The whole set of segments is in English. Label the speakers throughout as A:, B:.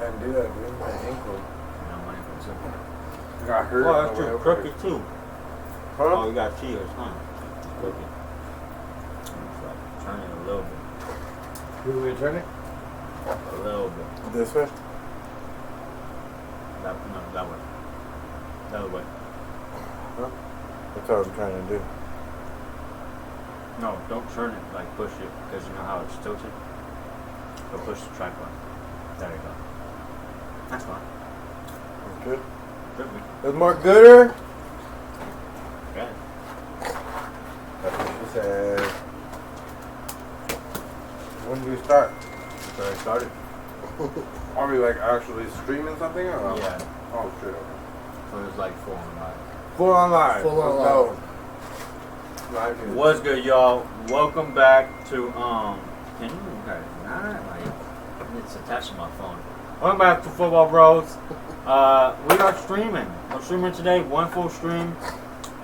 A: Can't do that, dude. My ankle.
B: My ankle too.
A: I got hurt.
B: Oh, that's true. Crooked too.
A: Huh?
B: Oh, you got tears, huh? Crooked. Turn it a little bit.
A: You want me to turn it?
B: A little bit.
A: This way?
B: That way. The other way.
A: Huh? That's what I'm trying to do.
B: No, don't turn it, like push it, because you know how it's tilted. Go push the tripod. There you go. That's fine.
A: That's good.
B: Good.
A: There's more gooder?
B: Okay.
A: That's what she said. When do we start?
B: So I started.
A: Are we like actually streaming something or?
B: Yeah.
A: Oh shit. Okay.
B: So it was like 4 on live.
A: Full on live.
C: Full on
A: Let's go. Live news.
B: What's good, y'all? Welcome back to Can you guys not like? It's attached to my phone. Welcome back to Football Bros. We are streaming. We're streaming today. One full stream.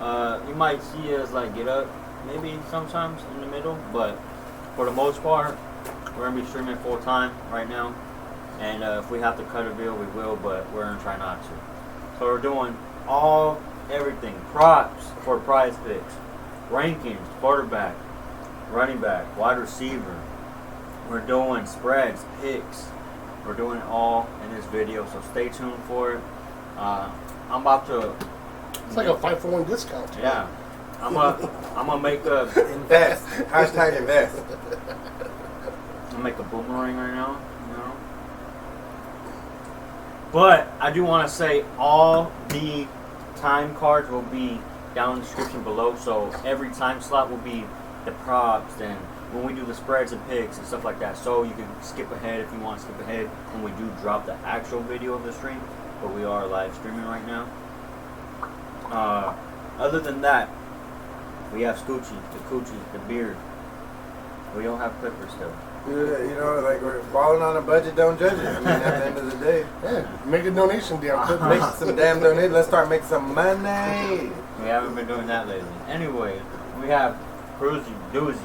B: You might see us like get up, maybe sometimes in the middle, but for the most part, we're gonna be streaming full time right now. And if we have to cut a video, we will, but we're gonna try not to. So we're doing everything, props for prize picks, rankings, quarterback, running back, wide receiver. We're doing spreads, picks. We're doing it all in this video, so stay tuned for it. I'm about to.
C: It's like a 5-for-1 discount.
B: Yeah, I'm gonna make a
A: Invest. Hashtag invest.
B: I'm gonna make a boomerang right now. You know. But I do want to say all the time cards will be down in the description below. So every time slot will be the props and when we do the spreads and picks and stuff like that. So you can skip ahead if you want to skip ahead when we do drop the actual video of the stream. But we are live streaming right now. Other than that, we have Scoochie, the Coochie, the beard. We don't have Clippers still.
A: You know, like we're balling on a budget, don't judge it. I mean, at the end of the day.
C: Yeah, make a donation, damn clip.
A: Make some damn donate. Let's start making some money.
B: We haven't been doing that lately. Anyway, we have Cruzy Doozy.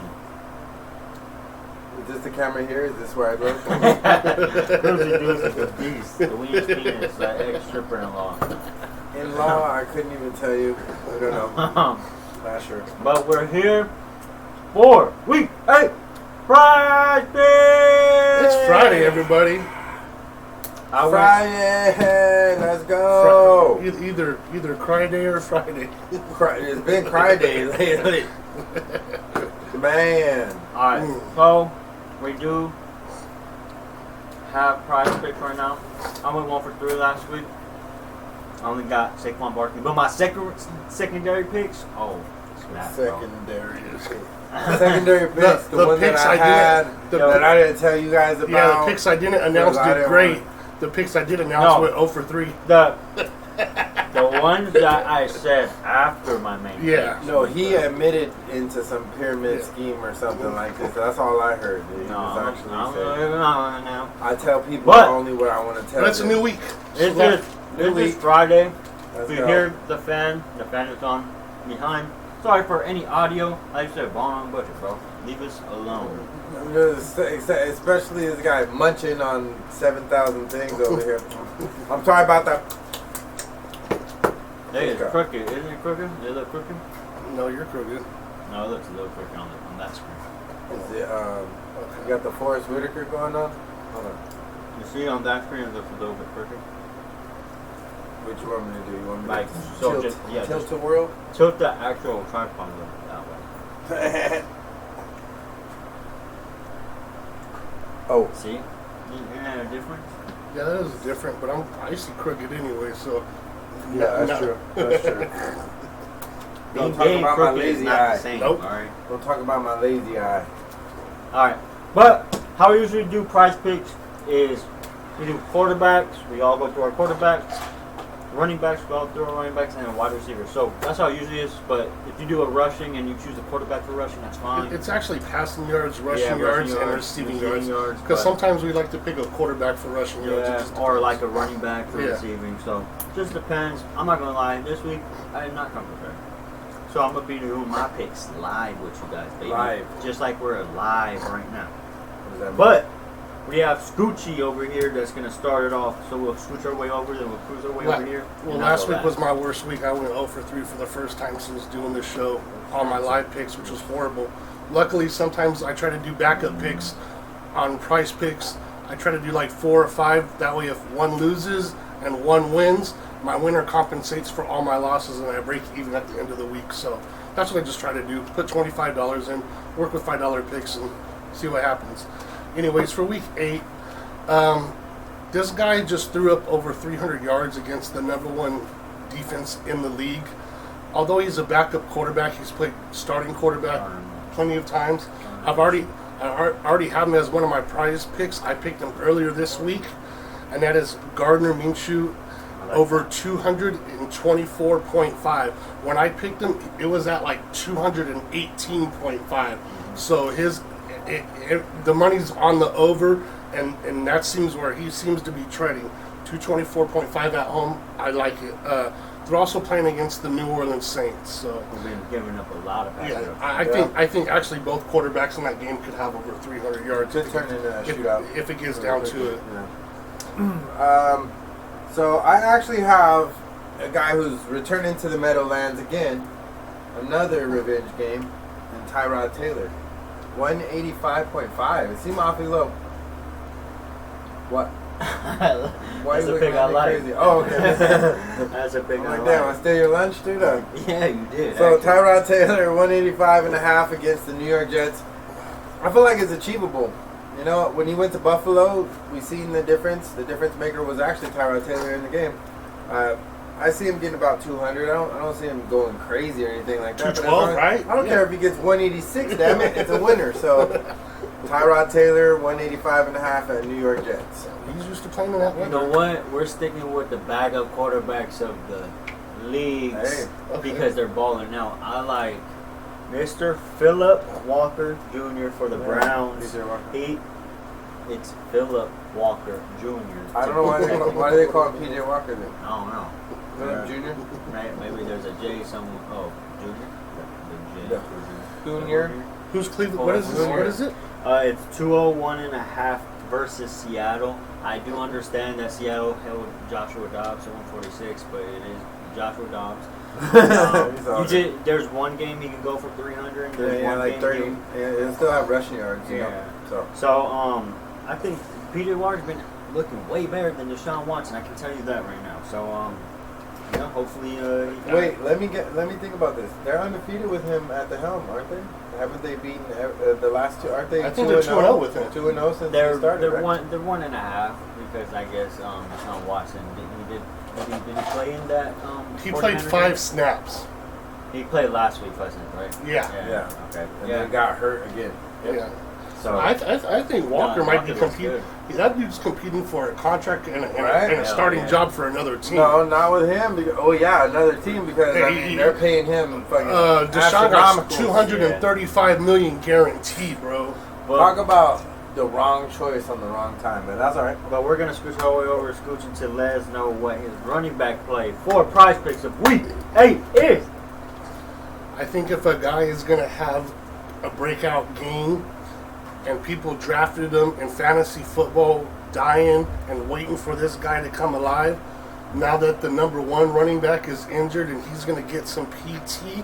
A: Is this the camera here? Is this where I look?
B: Cruzy Doozy, the beast, the Williams penis, that ex-stripper-in-law.
A: In-law, I couldn't even tell you. I don't know. Not sure.
B: But we're here for week 8 Friday.
C: It's Friday, everybody.
A: Friday, let's go.
C: Either Cry Day or Friday.
A: It's been Cry Day lately. Man.
B: Alright, so we do have prize picks right now. I went 1 for 3 last week. I only got Saquon Barkley. But my secondary picks, oh, snap, bro.
A: Secondary picks, the one
C: picks
A: that I had that I didn't tell you guys about.
C: Yeah, the picks I didn't announce did great. The picks I did announce went 0 for 3.
B: The ones that I said after my main
C: Yeah.
B: picks.
A: No, he admitted into some pyramid scheme or something like this. That's all I heard. He was actually saying.
B: No.
A: I tell people
B: But
A: only what I want to tell
C: But it's a
A: them.
C: new week.
B: This
A: week.
B: is Friday.
A: Let's
B: If you
A: go.
B: hear the fan is on behind. Sorry for any audio. Like I said, balling on budget, bro. Leave us alone.
A: Especially this guy munching on 7,000 things over here. I'm sorry about that.
B: Hey, it's crooked. Isn't it crooked? Does it look crooked?
C: No, you're crooked.
B: No, it looks a little crooked on that screen.
A: Is it, you got the Forrest Whitaker going on? Hold on.
B: You see on that screen it looks a little bit crooked?
A: What you want me to do? You want me
B: Like,
A: to
B: so
A: tilt,
B: just, yeah,
A: tilt
B: just
A: the world?
B: tilt the actual tripod that way.
A: Oh.
B: See? Isn't that a difference?
C: Yeah, that is different, but I see crooked anyway, so.
A: Yeah, that's true. That's true.
B: Being
A: Don't talk
B: gay
A: about my
B: crooked is
A: lazy
B: not
A: eye.
B: the same,
C: Nope.
B: alright?
A: Don't talk about my lazy eye.
B: Alright. But how we usually do prize picks is we do quarterbacks, we all go through our quarterbacks, running backs, we all through our running backs, and then wide receivers. So that's how it usually is, but if you do a rushing and you choose a quarterback for rushing, that's fine.
C: It's actually passing yards, rushing
B: Yeah,
C: yards,
B: rushing
C: and
B: yards,
C: receiving
B: receiving
C: yards.
B: yards,
C: Because
B: but-
C: sometimes we like to pick a quarterback for rushing yards. It
B: Yeah,
C: just
B: or
C: depends.
B: like a running back for
C: Yeah.
B: receiving. So just depends. I'm not gonna lie. This week I did not come prepared. So I'm gonna be doing my picks live with you guys, baby.
A: Live.
B: Just like we're live right now.
A: What does that mean?
B: But We have Scoochie over here that's going to start it off. So we'll scooch our way over, then we'll cruise our way over here.
C: Well, last week was my worst week. I went 0 for 3 for the first time since doing this show on my live picks, which was horrible. Luckily, sometimes I try to do backup picks on price picks. I try to do like 4 or 5. That way, if one loses and one wins, my winner compensates for all my losses, and I break even at the end of the week. So that's what I just try to do. Put $25 in, work with $5 picks, and see what happens. Anyways, for week 8, this guy just threw up over 300 yards against the number 1 defense in the league. Although he's a backup quarterback, he's played starting quarterback plenty of times. I already have him as one of my prize picks. I picked him earlier this week, and that is Gardner Minshew over 224.5. When I picked him, it was at like 218.5. So the money's on the over, and that seems where he seems to be treading. 224.5 at home. I like it. They're also playing against the New Orleans Saints, so
B: we've been giving up a lot of passes.
C: Yeah, I think actually both quarterbacks in that game could have over 300 yards.
A: Could turn into a shootout
C: if it gets down to it.
A: Yeah. So I actually have a guy who's returning to the Meadowlands again. Another revenge game, and Tyrod Taylor. 185.5. It seemed awfully low. What? Why
B: That's a pick I like.
A: Crazy? Oh, okay.
B: That's a pick I like.
A: Damn, I steal your lunch, dude?
B: Yeah, you did.
A: So Tyrod Taylor, 185.5 against the New York Jets. I feel like it's achievable. You know, when he went to Buffalo, we seen the difference. The difference maker was actually Tyrod Taylor in the game. I see him getting about 200. I don't see him going crazy or anything like that.
C: 212, right?
A: I don't care if he gets 186. Damn it, it's a winner. So Tyrod Taylor, 185.5 at New York Jets.
C: He's used to playing in that weather.
B: You know what? We're sticking with the backup quarterbacks of the leagues because they're balling out. I like Mr. Philip Walker Jr. for the Browns. It's Philip Walker Jr.
A: I don't know why do they call him PJ Walker then?
B: I don't know.
A: Junior?
B: Maybe there's a J somewhere. Oh, Junior? The J.
A: Junior?
C: Who's Cleveland? What is this? What is it?
B: It's 201.5 versus Seattle. I do understand that Seattle held Joshua Dobbs at 146, but it is Joshua Dobbs. There's one game he can go for 300. There's one
A: like
B: game
A: 30. He'll still have rushing yards. You know?
B: So I think PJ Walker's been looking way better than Deshaun Watson. I can tell you that right now. So hopefully.
A: Wait, let me think about this. They're undefeated with him at the helm, aren't they? Haven't they beaten the last two? Aren't they?
C: I think they're 2-0 with him.
A: 2-0 since
B: they started. They're
A: right?
B: They're 1.5 because I guess Deshaun Watson did he play in that?
C: He played 5 snaps.
B: He played last week, wasn't it? Right?
A: Yeah.
B: Okay.
A: And then got hurt again.
C: Yep. Yeah.
B: So
C: I think Walker might be competing. That dude's competing for a contract and a starting job for another team.
A: No, not with him. Another team because they're paying him fucking.
C: Deshaun got $235 million guaranteed, bro.
A: Well, talk about the wrong choice on the wrong time, man. That's all right.
B: But we're gonna scooch our way over to Scooch to let us know what his running back play for prize picks of week 8 is.
C: I think if a guy is gonna have a breakout game, and people drafted him in fantasy football, dying and waiting for this guy to come alive. Now that the number 1 running back is injured and he's going to get some PT,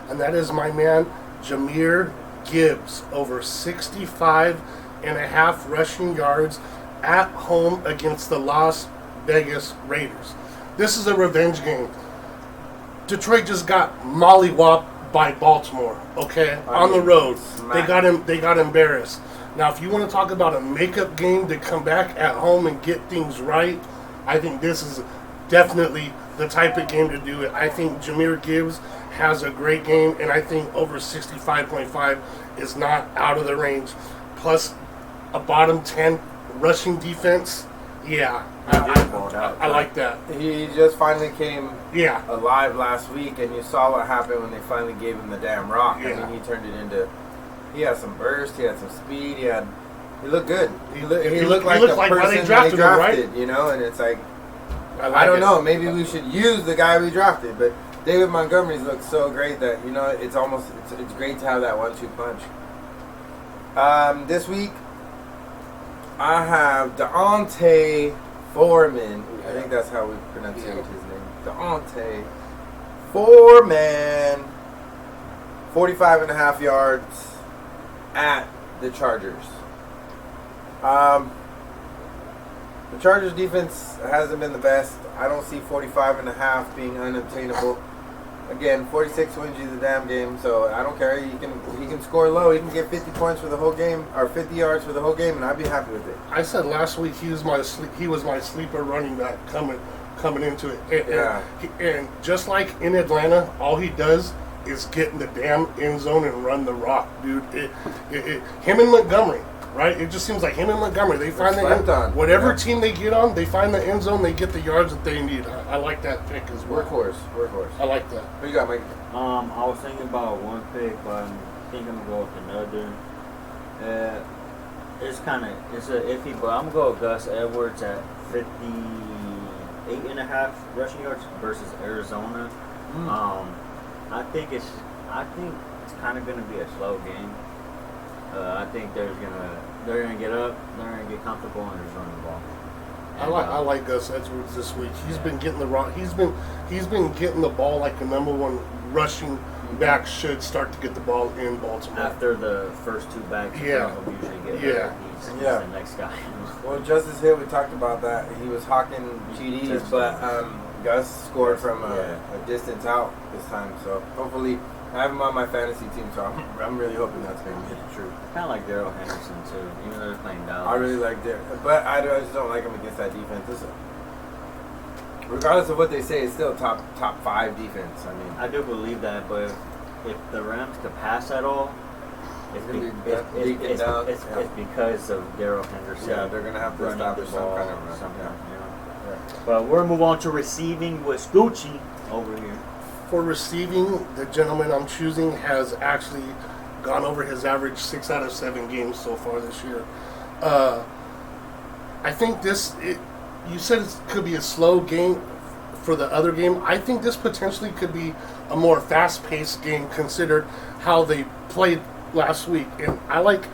C: and that is my man, Jahmyr Gibbs, over 65.5 rushing yards at home against the Las Vegas Raiders. This is a revenge game. Detroit just got mollywopped by Baltimore, on the road. They got embarrassed. Now, if you want to talk about a makeup game to come back at home and get things right, I think this is definitely the type of game to do it. I think Jahmyr Gibbs has a great game, and I think over 65.5 is not out of the range. Plus, a bottom 10 rushing defense. Yeah, I like that.
A: He just finally came alive last week, and you saw what happened when they finally gave him the damn rock.
C: Yeah.
A: I mean, he turned it into. He had some burst. He had some speed. He looked good. He looked like the person they drafted,
C: right?
A: You know. And it's like, I don't know. Maybe we should use the guy we drafted, but David Montgomery's looked so great that it's great to have that 1-2 punch. This week, I have Deontay Foreman. I think that's how we pronounce his name. Deontay Foreman. 45.5 yards at the Chargers. The Chargers defense hasn't been the best. I don't see 45.5 being unobtainable. Again, 46 wins you the damn game, so I don't care. He can score low. He can get 50 points for the whole game, or 50 yards for the whole game, and I'd be happy with it.
C: I said last week he was my sleeper running back coming into it. And just like in Atlanta, all he does is get in the damn end zone and run the rock, dude. Him and Montgomery, right? It just seems like him and Montgomery. They find whatever team they get on, they find the end zone, they get the yards that they need. I like that pick as well.
A: Workhorse.
C: I like that.
A: What you got, Mike?
B: I was thinking about one pick, but I think I'm gonna go with another. It's an iffy, but I'm gonna go with Gus Edwards at 58.5 rushing yards versus Arizona. I think it's kind of gonna be a slow game. I think they're gonna get up, they're gonna get comfortable, and just run the ball. And,
C: I like Gus Edwards this week. He's been getting the rock. He's been getting the ball like the number one rushing back should start to get the ball in Baltimore.
B: After the first two backs, usually get hurt. He's the next guy.
A: Well, Justice Hill, we talked about that. He was hawking GDs, but Gus scored from a distance out this time. So hopefully, I have him on my fantasy team. So I'm really hoping that's going to be true.
B: Kind of like Darrell Henderson too, even though they're playing Dallas.
A: I really like Darrell, but I just don't like him against that defense. Listen, regardless of what they say, it's still top 5 defense. I mean,
B: I do believe that, but if the Rams could pass at all, it's because of Darrell Henderson.
A: Yeah, they're gonna have to establish some kind of run.
B: But we're gonna move on to receiving with Gucci over here.
C: For receiving, the gentleman I'm choosing has actually gone over his average 6 out of 7 games so far this year. I think you said it could be a slow game for the other game. I think this potentially could be a more fast-paced game considered how they played last week. And I like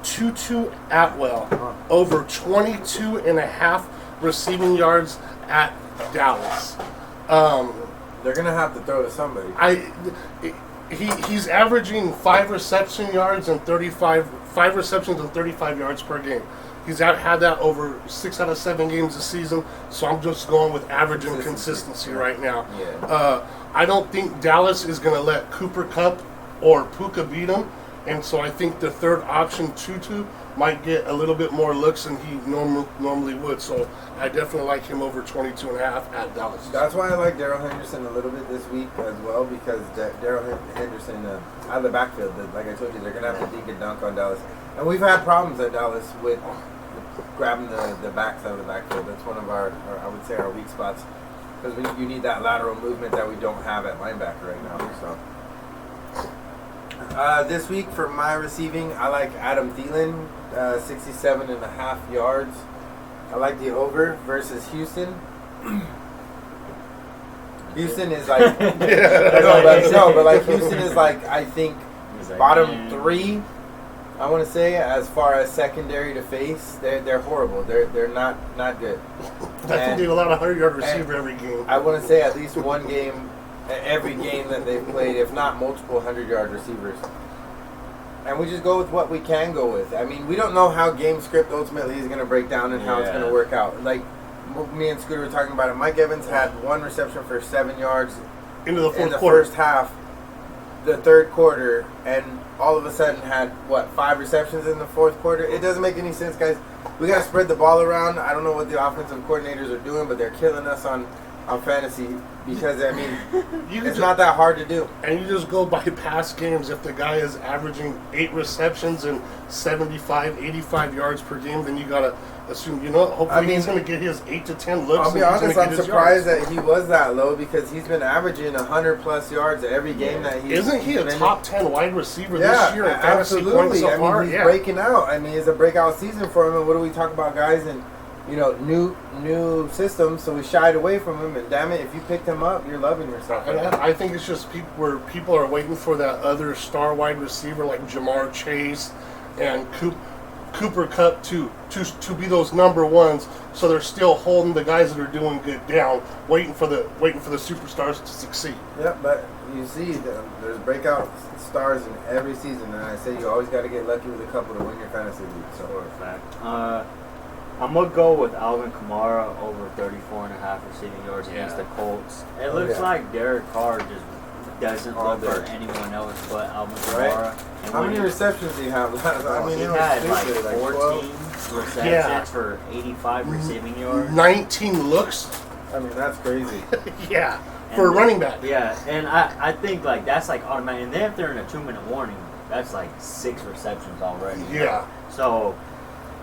C: Tutu Atwell over 22.5 receiving yards at Dallas.
A: They're gonna have to throw to somebody.
C: He's averaging 5 receptions and 35 yards per game. He's had that over 6 out of 7 games this season. So I'm just going with average and consistency right now.
A: Yeah.
C: I don't think Dallas is going to let Cooper Kupp or Puka beat him, and so I think the third option Tutu might get a little bit more looks than he normally would. So I definitely like him over 22.5 at Dallas.
A: That's why I like Darrell Henderson a little bit this week as well, because Darrell Henderson out of the backfield, like I told you, they're going to have to dink and dunk on Dallas. And we've had problems at Dallas with grabbing the backs out of the backfield. That's one of our I would say, our weak spots, because you need that lateral movement that we don't have at linebacker right now. So this week for my receiving, I like Adam Thielen, 67.5 yards. I like the over versus Houston. Houston is like but like Houston is like, I think, bottom 3. I want to say, as far as secondary to face, they're horrible. They're not good.
C: I think they have a lot of 100-yard receiver every game.
A: I want to say at least one game, every game that they've played, if not multiple 100-yard receivers. And we just go with what we can go with. I mean, we don't know how game script ultimately is going to break down and how it's going to work out. Like me and Scooter were talking about it. Mike Evans had 1 reception for 7 yards
C: in the
A: quarter. First half, the third quarter, and all of a sudden had 5 receptions in the fourth quarter. It doesn't make any sense, guys. We got to spread the ball around. I don't know what the offensive coordinators are doing, but they're killing us on fantasy, because I mean, it's not that hard to do.
C: And you just go by past games. If the guy is averaging 8 receptions and 75, 85 yards per game, then you gotta assume, hopefully he's gonna get his 8 to 10 looks.
A: I'll be honest, I'm surprised that he was that low, because he's been averaging 100+ yards every game that he's.
C: Isn't he a top 10 wide receiver this year in fantasy points so far?
A: He's breaking out. I mean, it's a breakout season for him. And what do we talk about, guys? And new systems, so we shied away from him. And damn it, if you picked him up, you're loving yourself.
C: And I think it's just people are waiting for that other star wide receiver like Jamar Chase and Coop. Cooper Cup to be those number ones, so they're still holding the guys that are doing good down, waiting for the superstars to succeed.
A: Yeah, but you see, there's breakout stars in every season, and I say you always got to get lucky with a couple to win your fantasy league. So
B: For a fact. I'm going to go with Alvin Kamara over 34.5 receiving yards against the Colts. It looks like Derek Carr just doesn't look for anyone else but Alvin Kamara. And
A: how many receptions do you have? I mean,
B: he
A: it was
B: had like
A: stupid,
B: 14 receptions for 85 receiving yards.
C: 19 looks.
A: I mean, that's crazy.
C: Yeah, for a running back.
B: Yeah, and I think like that's like automatic. And then if they're in a 2-minute warning, that's like 6 receptions already.
C: Yeah.
B: So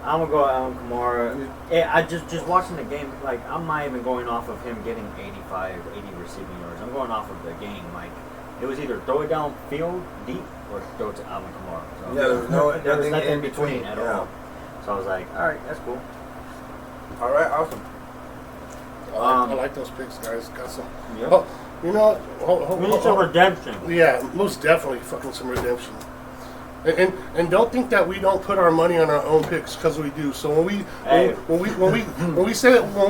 B: I'm gonna go Alvin Kamara. I just watching the game. Like I'm not even going off of him getting 85, 80 receiving yards. I'm going off of the game. Like it was either throw it downfield deep or throw it to Alvin Kamara. So
A: Yeah, there was
B: nothing
A: nothing
B: in between at
A: yeah.
B: all. So I was like, all right, that's cool.
A: All right, awesome.
C: I like those picks, guys. Got some.
B: Yep.
C: Oh, you know what?
B: We need some redemption.
C: Yeah, most definitely fucking some redemption. And don't think that we don't put our money on our own picks, because we do. So when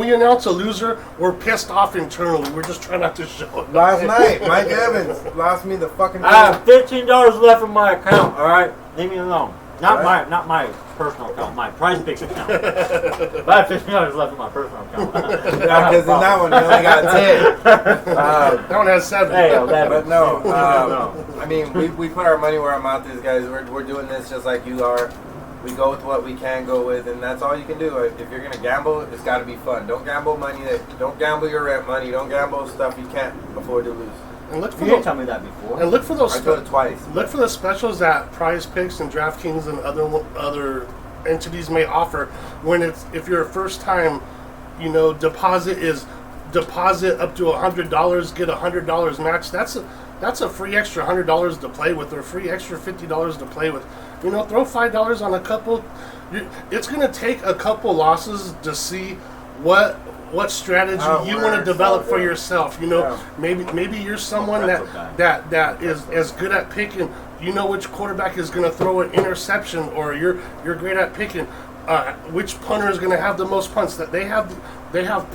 C: we announce a loser, we're pissed off internally. We're just trying not to show it.
A: Last night, Mike Evans lost me the fucking.
B: I have $15 left in my account. All right, leave me alone. Not my personal account, my Prize Picks account. But I have $15 left in my personal account.
A: Yeah, because in that one you only got 10.
C: That one has 7.
B: Hey, 11.
A: But no,
B: No.
A: I mean, we put our money where our mouth is, guys. We're doing this just like you are. We go with what we can go with, and that's all you can do. If you're gonna gamble, it's got to be fun. Don't gamble money. Don't gamble your rent money. Don't gamble stuff you can't afford to lose.
C: And look for
B: You didn't
C: those.
B: tell me that before.
C: And look for those.
A: I told it twice.
C: Look for the specials that Prize Picks and DraftKings and other entities may offer when if you're a first time, deposit up to $100, get $100 match. That's a free extra $100 to play with, or free extra $50 to play with. Throw $5 on a couple. It's gonna take a couple losses to see what strategy you want to develop for yourself. Maybe you're someone that is as good at picking. You know which quarterback is going to throw an interception, or you're great at picking which punter is going to have the most punts. That they have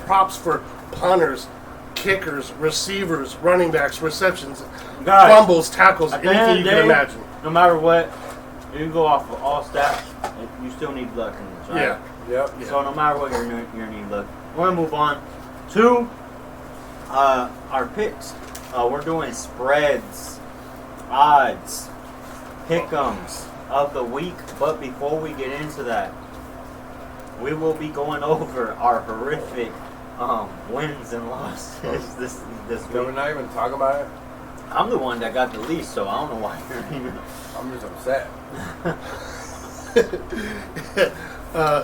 C: props for punters, kickers, receivers, running backs, receptions, fumbles, tackles, anything you can imagine.
B: No matter what, you can go off of all stats. You still need luck in this, right?
C: Yeah.
A: Yep.
B: So no matter what, you're gonna need luck. We're gonna move on to our picks. We're doing spreads, odds, pick'ems of the week. But before we get into that, we will be going over our horrific wins and losses this
A: Can we
B: week.
A: not even talk about it?
B: I'm the one that got the least, so I don't know why you're even.
A: I'm just upset.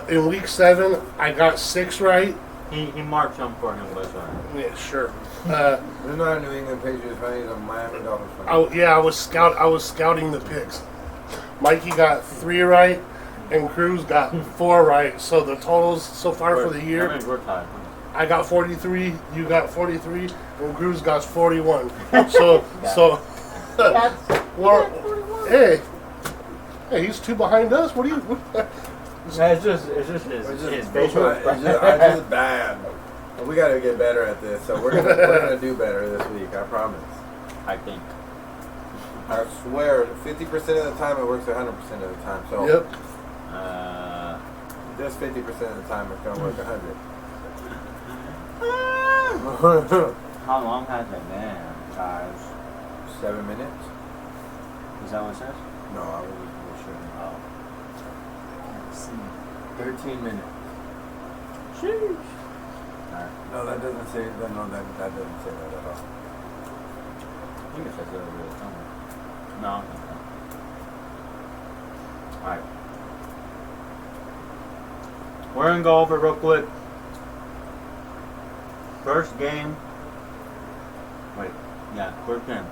C: In week 7, I got 6 right.
B: He marked some for him, but sorry.
C: Yeah, sure.
A: There's not a New England Patriots fan, he's a Miami Dolphins fan.
C: I was scouting the picks. Mikey got 3 right, and Cruz got 4 right. So the totals so far for the year,
B: I mean, we're tied.
C: I got 43, you got 43, and Cruz got 41. So well, hey, he's 2 behind us. What do you?
B: It's just his facial expression.
A: I just bad. We got to get better at this, so we're gonna do better this week. I promise.
B: I think.
A: I swear, 50% of the time it works 100% of the time. So
C: Yep.
A: just 50% of the time it's gonna work 100.
B: How long has it been, guys?
A: 7 minutes?
B: Is that what it says?
A: No, I was just sure.
B: Oh.
A: 13 minutes.
B: Sheesh. Alright.
A: No, that doesn't say. No, that doesn't say that at all.
B: I think it says that over there somewhere. No. Okay. Alright. We're gonna go over it real quick. First game. Wait. Yeah, first game.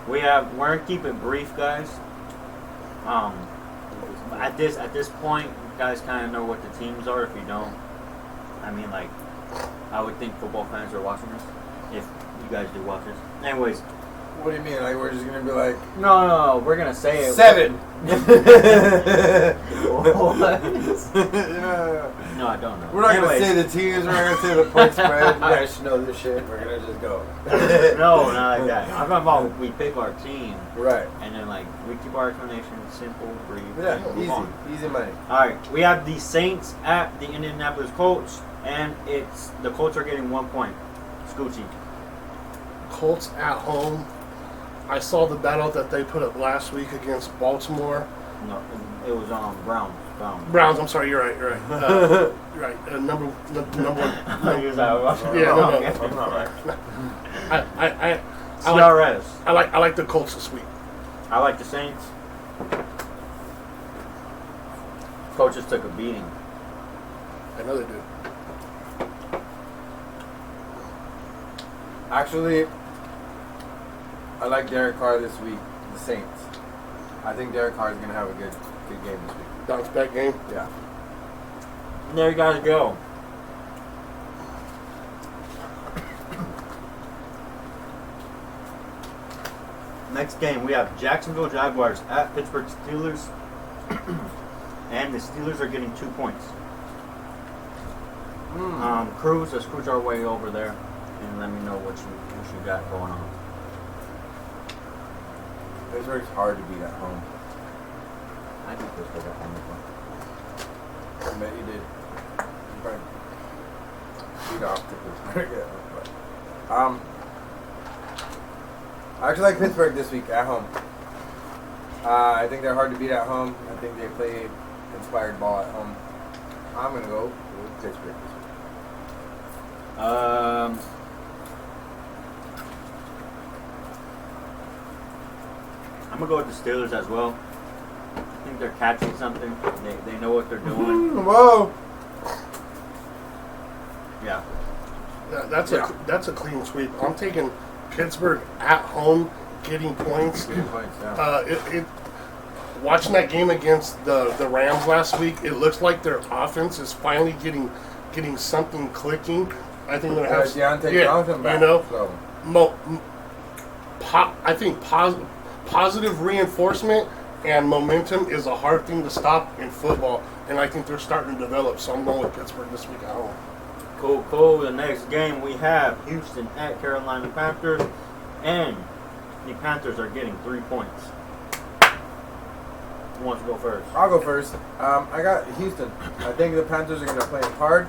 B: We're gonna keep it brief, guys. At this point, you guys kind of know what the teams are. If you don't, I mean, like, I would think football fans are watching this. If you guys do watch this, anyways,
A: What do you mean? Like we're just gonna be like
B: No, we're gonna say it.
A: 7.
B: What?
A: Yeah.
B: No, I don't know.
A: We're not
B: Anyways,
A: gonna say the teams. We're not gonna say the point spread. You guys should know this shit. We're gonna just go.
B: No, not like that. I'm talking about we pick our team,
A: Right.
B: and then like we keep our explanation simple, brief.
A: Yeah.
B: and move on.
A: Easy money.
B: All right, we have the Saints at the Indianapolis Colts, and it's the Colts are getting 1 point. Scoochie.
C: Colts at home. I saw the battle that they put up last week against Baltimore.
B: No, it was Browns.
C: Browns. I'm sorry. You're right. You're right. You're right. Number one.
B: He was like,
C: Yeah, no.
A: I'm not right.
B: CRS.
C: I like the Colts this week.
B: I like the Saints. Coaches took a beating.
C: I know they do.
A: Actually, I like Derek Carr this week. The Saints. I think Derek Carr is gonna have a good game this week.
C: Bounce back game.
A: Yeah.
B: There you guys go. Next game, we have Jacksonville Jaguars at Pittsburgh Steelers. And the Steelers are getting 2 points. Cruz, let's cruise our way over there and let me know what you got going on.
A: Pittsburgh's hard to beat at home.
B: I think Pittsburgh got home.
A: I bet you did. You probably beat off to Pittsburgh. Yeah, but, I actually like Pittsburgh this week at home. I think they're hard to beat at home. I think they play inspired ball at home. I'm gonna go with Pittsburgh this week.
B: I'm gonna go with the Steelers as well. I think they're catching something. They know what they're doing.
A: Whoa!
B: Yeah.
C: That's a clean sweep. I'm taking Pittsburgh at home, getting points.
A: 3 points. Yeah.
C: Watching that game against the Rams last week, it looks like their offense is finally getting something clicking. I think they're gonna have
A: Deontay Johnson back.
C: You know,
A: so.
C: I think positive reinforcement and momentum is a hard thing to stop in football, and I think they're starting to develop. So I'm going with Pittsburgh this week at home.
B: Cool. The next game we have Houston at Carolina Panthers, and the Panthers are getting 3 points. Who wants to go first?
A: I'll go first. I got Houston. I think the Panthers are going to play hard.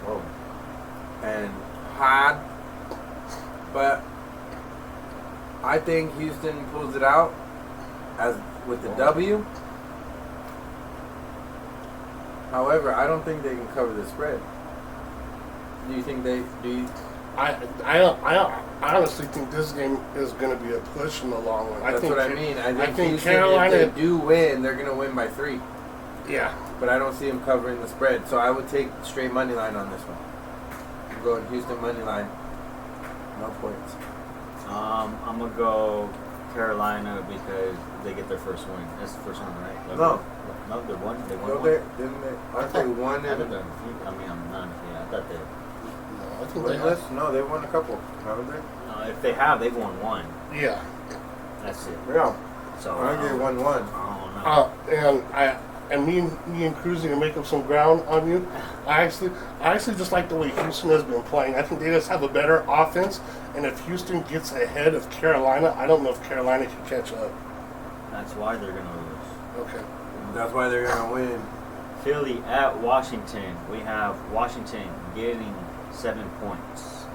B: Whoa.
A: And hard. But I think Houston pulls it out as with the W. However, I don't think they can cover the spread. Do you think they do?
C: I honestly think this game is going to be a push in the long run.
A: That's what I mean. I think Houston,
C: Carolina,
A: if they do win, they're going to win by 3.
C: Yeah.
A: But I don't see them covering the spread. So I would take straight money line on this one. I'm going Houston money line. No points.
B: I'm gonna go Carolina because they get their first win. That's the first one, right?
A: No,
B: they won. They won.
A: no,
B: one.
A: didn't they? Aren't they won
B: I
A: in
B: think I'm not. Yeah, I thought they.
C: No, I think they
A: winless? No, they won a couple, haven't they?
B: If they have, they've won one.
C: Yeah.
B: That's it.
A: Yeah.
B: So
A: I think they won 1.
B: I don't know.
C: And me and Cruz are gonna make up some ground on you. I actually just like the way Houston has been playing. I think they just have a better offense. And if Houston gets ahead of Carolina, I don't know if Carolina can catch up.
B: That's why they're gonna lose.
C: Okay.
A: That's why they're gonna win.
B: Philly at Washington. We have Washington getting 7 points.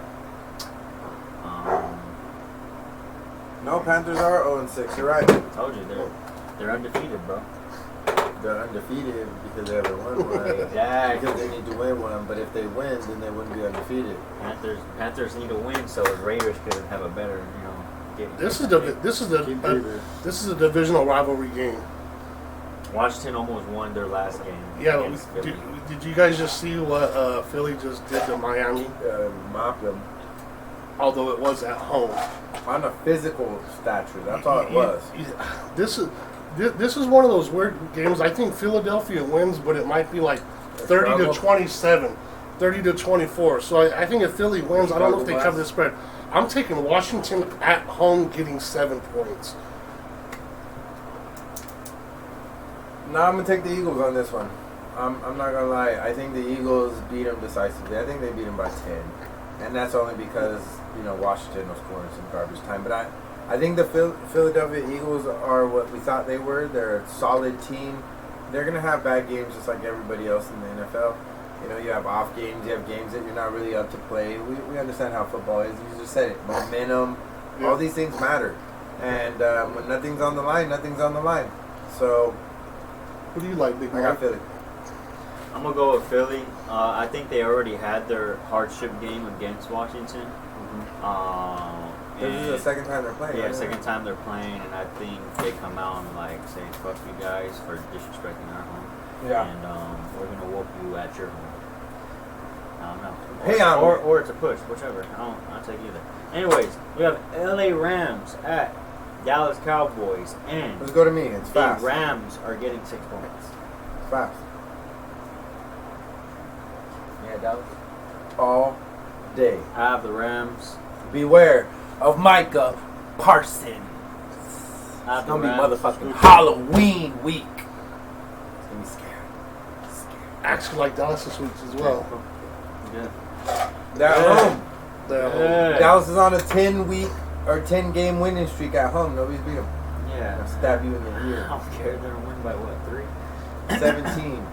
A: No, Panthers are 0-6. You're right.
B: Told you they're undefeated, bro.
A: They're undefeated because they haven't won one.
B: Exactly.
A: Because they need to win one. But if they win, then they wouldn't be undefeated.
B: Panthers need to win so the Raiders could have a better,
C: This is a divisional rivalry game.
B: Washington almost won their last game.
C: Yeah,
B: against Philly.
C: did you guys just see what Philly just did to Miami?
A: Mop them.
C: Although it was at home.
A: On a physical stature. That's all it was.
C: This is one of those weird games. I think Philadelphia wins, but it might be like 30 to 27, 30 to 24. So I think if Philly wins, I don't know if they cover the spread. I'm taking Washington at home getting 7 points.
A: No, I'm gonna take the Eagles on this one. I'm not gonna lie. I think the Eagles beat them decisively. I think they beat them by 10, and that's only because Washington was scoring some garbage time. But I think the Philadelphia Eagles are what we thought they were. They're a solid team. They're gonna have bad games just like everybody else in the NFL. You have off games. You have games that you're not really up to play. We understand how football is. You just said it. Momentum.
C: Yeah.
A: All these things matter. And when nothing's on the line, nothing's on the line. So
C: Who do you like, Big
A: I got
C: Mike?
A: Philly.
B: I'm gonna go with Philly. I think they already had their hardship game against Washington.
A: This is the
B: And-
A: second time they're playing.
B: Yeah,
A: right?
B: second time they're playing, and I think they come out and say "fuck you guys" for disrespecting our home.
A: Yeah.
B: And we're gonna whoop you at your home. I don't know.
A: Hey,
B: or it's a push, whichever. I'll take either. Anyways, we have LA Rams at Dallas Cowboys, and
A: Let's go to me. It's
B: the
A: fast.
B: Rams are getting 6 points.
A: It's fast.
B: Yeah, Dallas.
A: All day.
B: I have the Rams.
A: Beware of Micah Parsons.
B: I have
A: It's
B: the
A: gonna be
B: Rams.
A: motherfucking Halloween week. It's gonna be scary.
C: Actually, like Dallas this week as well.
B: Yeah.
A: They're at
B: Yeah.
A: home.
B: Yeah.
A: Dallas is on a 10-week or 10-game winning streak at home. Nobody's beat them.
B: Yeah.
A: I'll stab you in the
B: I
A: ear.
B: don't care. They're gonna win by what, 3?
A: 17.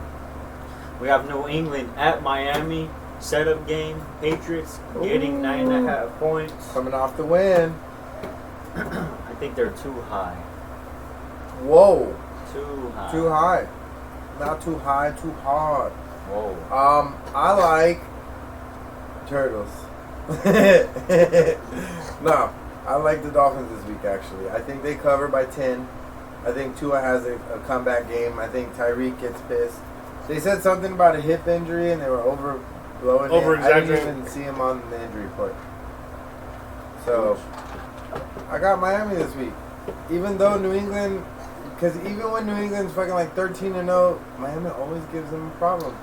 B: We have New England at Miami. Setup game. Patriots getting
A: Ooh.
B: 9.5 points.
A: Coming off the win.
B: I think they're too high.
A: Whoa.
B: Too high.
A: Too high. Not too high, too hard.
B: Whoa.
A: I like Turtles. No, I like the Dolphins this week, actually. I think they cover by 10. I think Tua has a comeback game. I think Tyreek gets pissed. They said something about a hip injury, and they were overblowing it. I
C: Over-exaggerating.
A: didn't even see him on the injury report. So, I got Miami this week. Even though New England, because even when New England's fucking like 13-0, Miami always gives them a problem.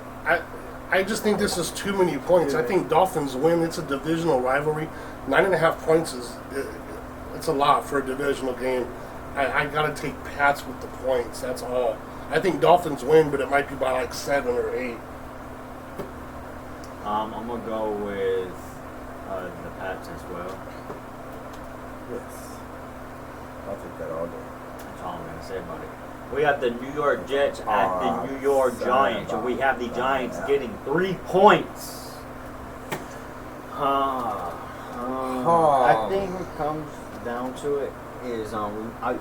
C: I just think this is too many points. I think Dolphins win. It's a divisional rivalry. 9.5 points it's a lot for a divisional game. I gotta take Pats with the points. That's all. I think Dolphins win, but it might be by like 7 or 8.
B: I'm gonna go with the Pats as well.
A: Yes. I'll take that all day.
B: That's all I'm gonna say about it. We have the New York Jets at
A: Aw,
B: the New York
A: son
B: Giants,
A: of
B: and we have the
A: a-
B: Giants
A: yeah.
B: getting 3 points. I think what comes down to it is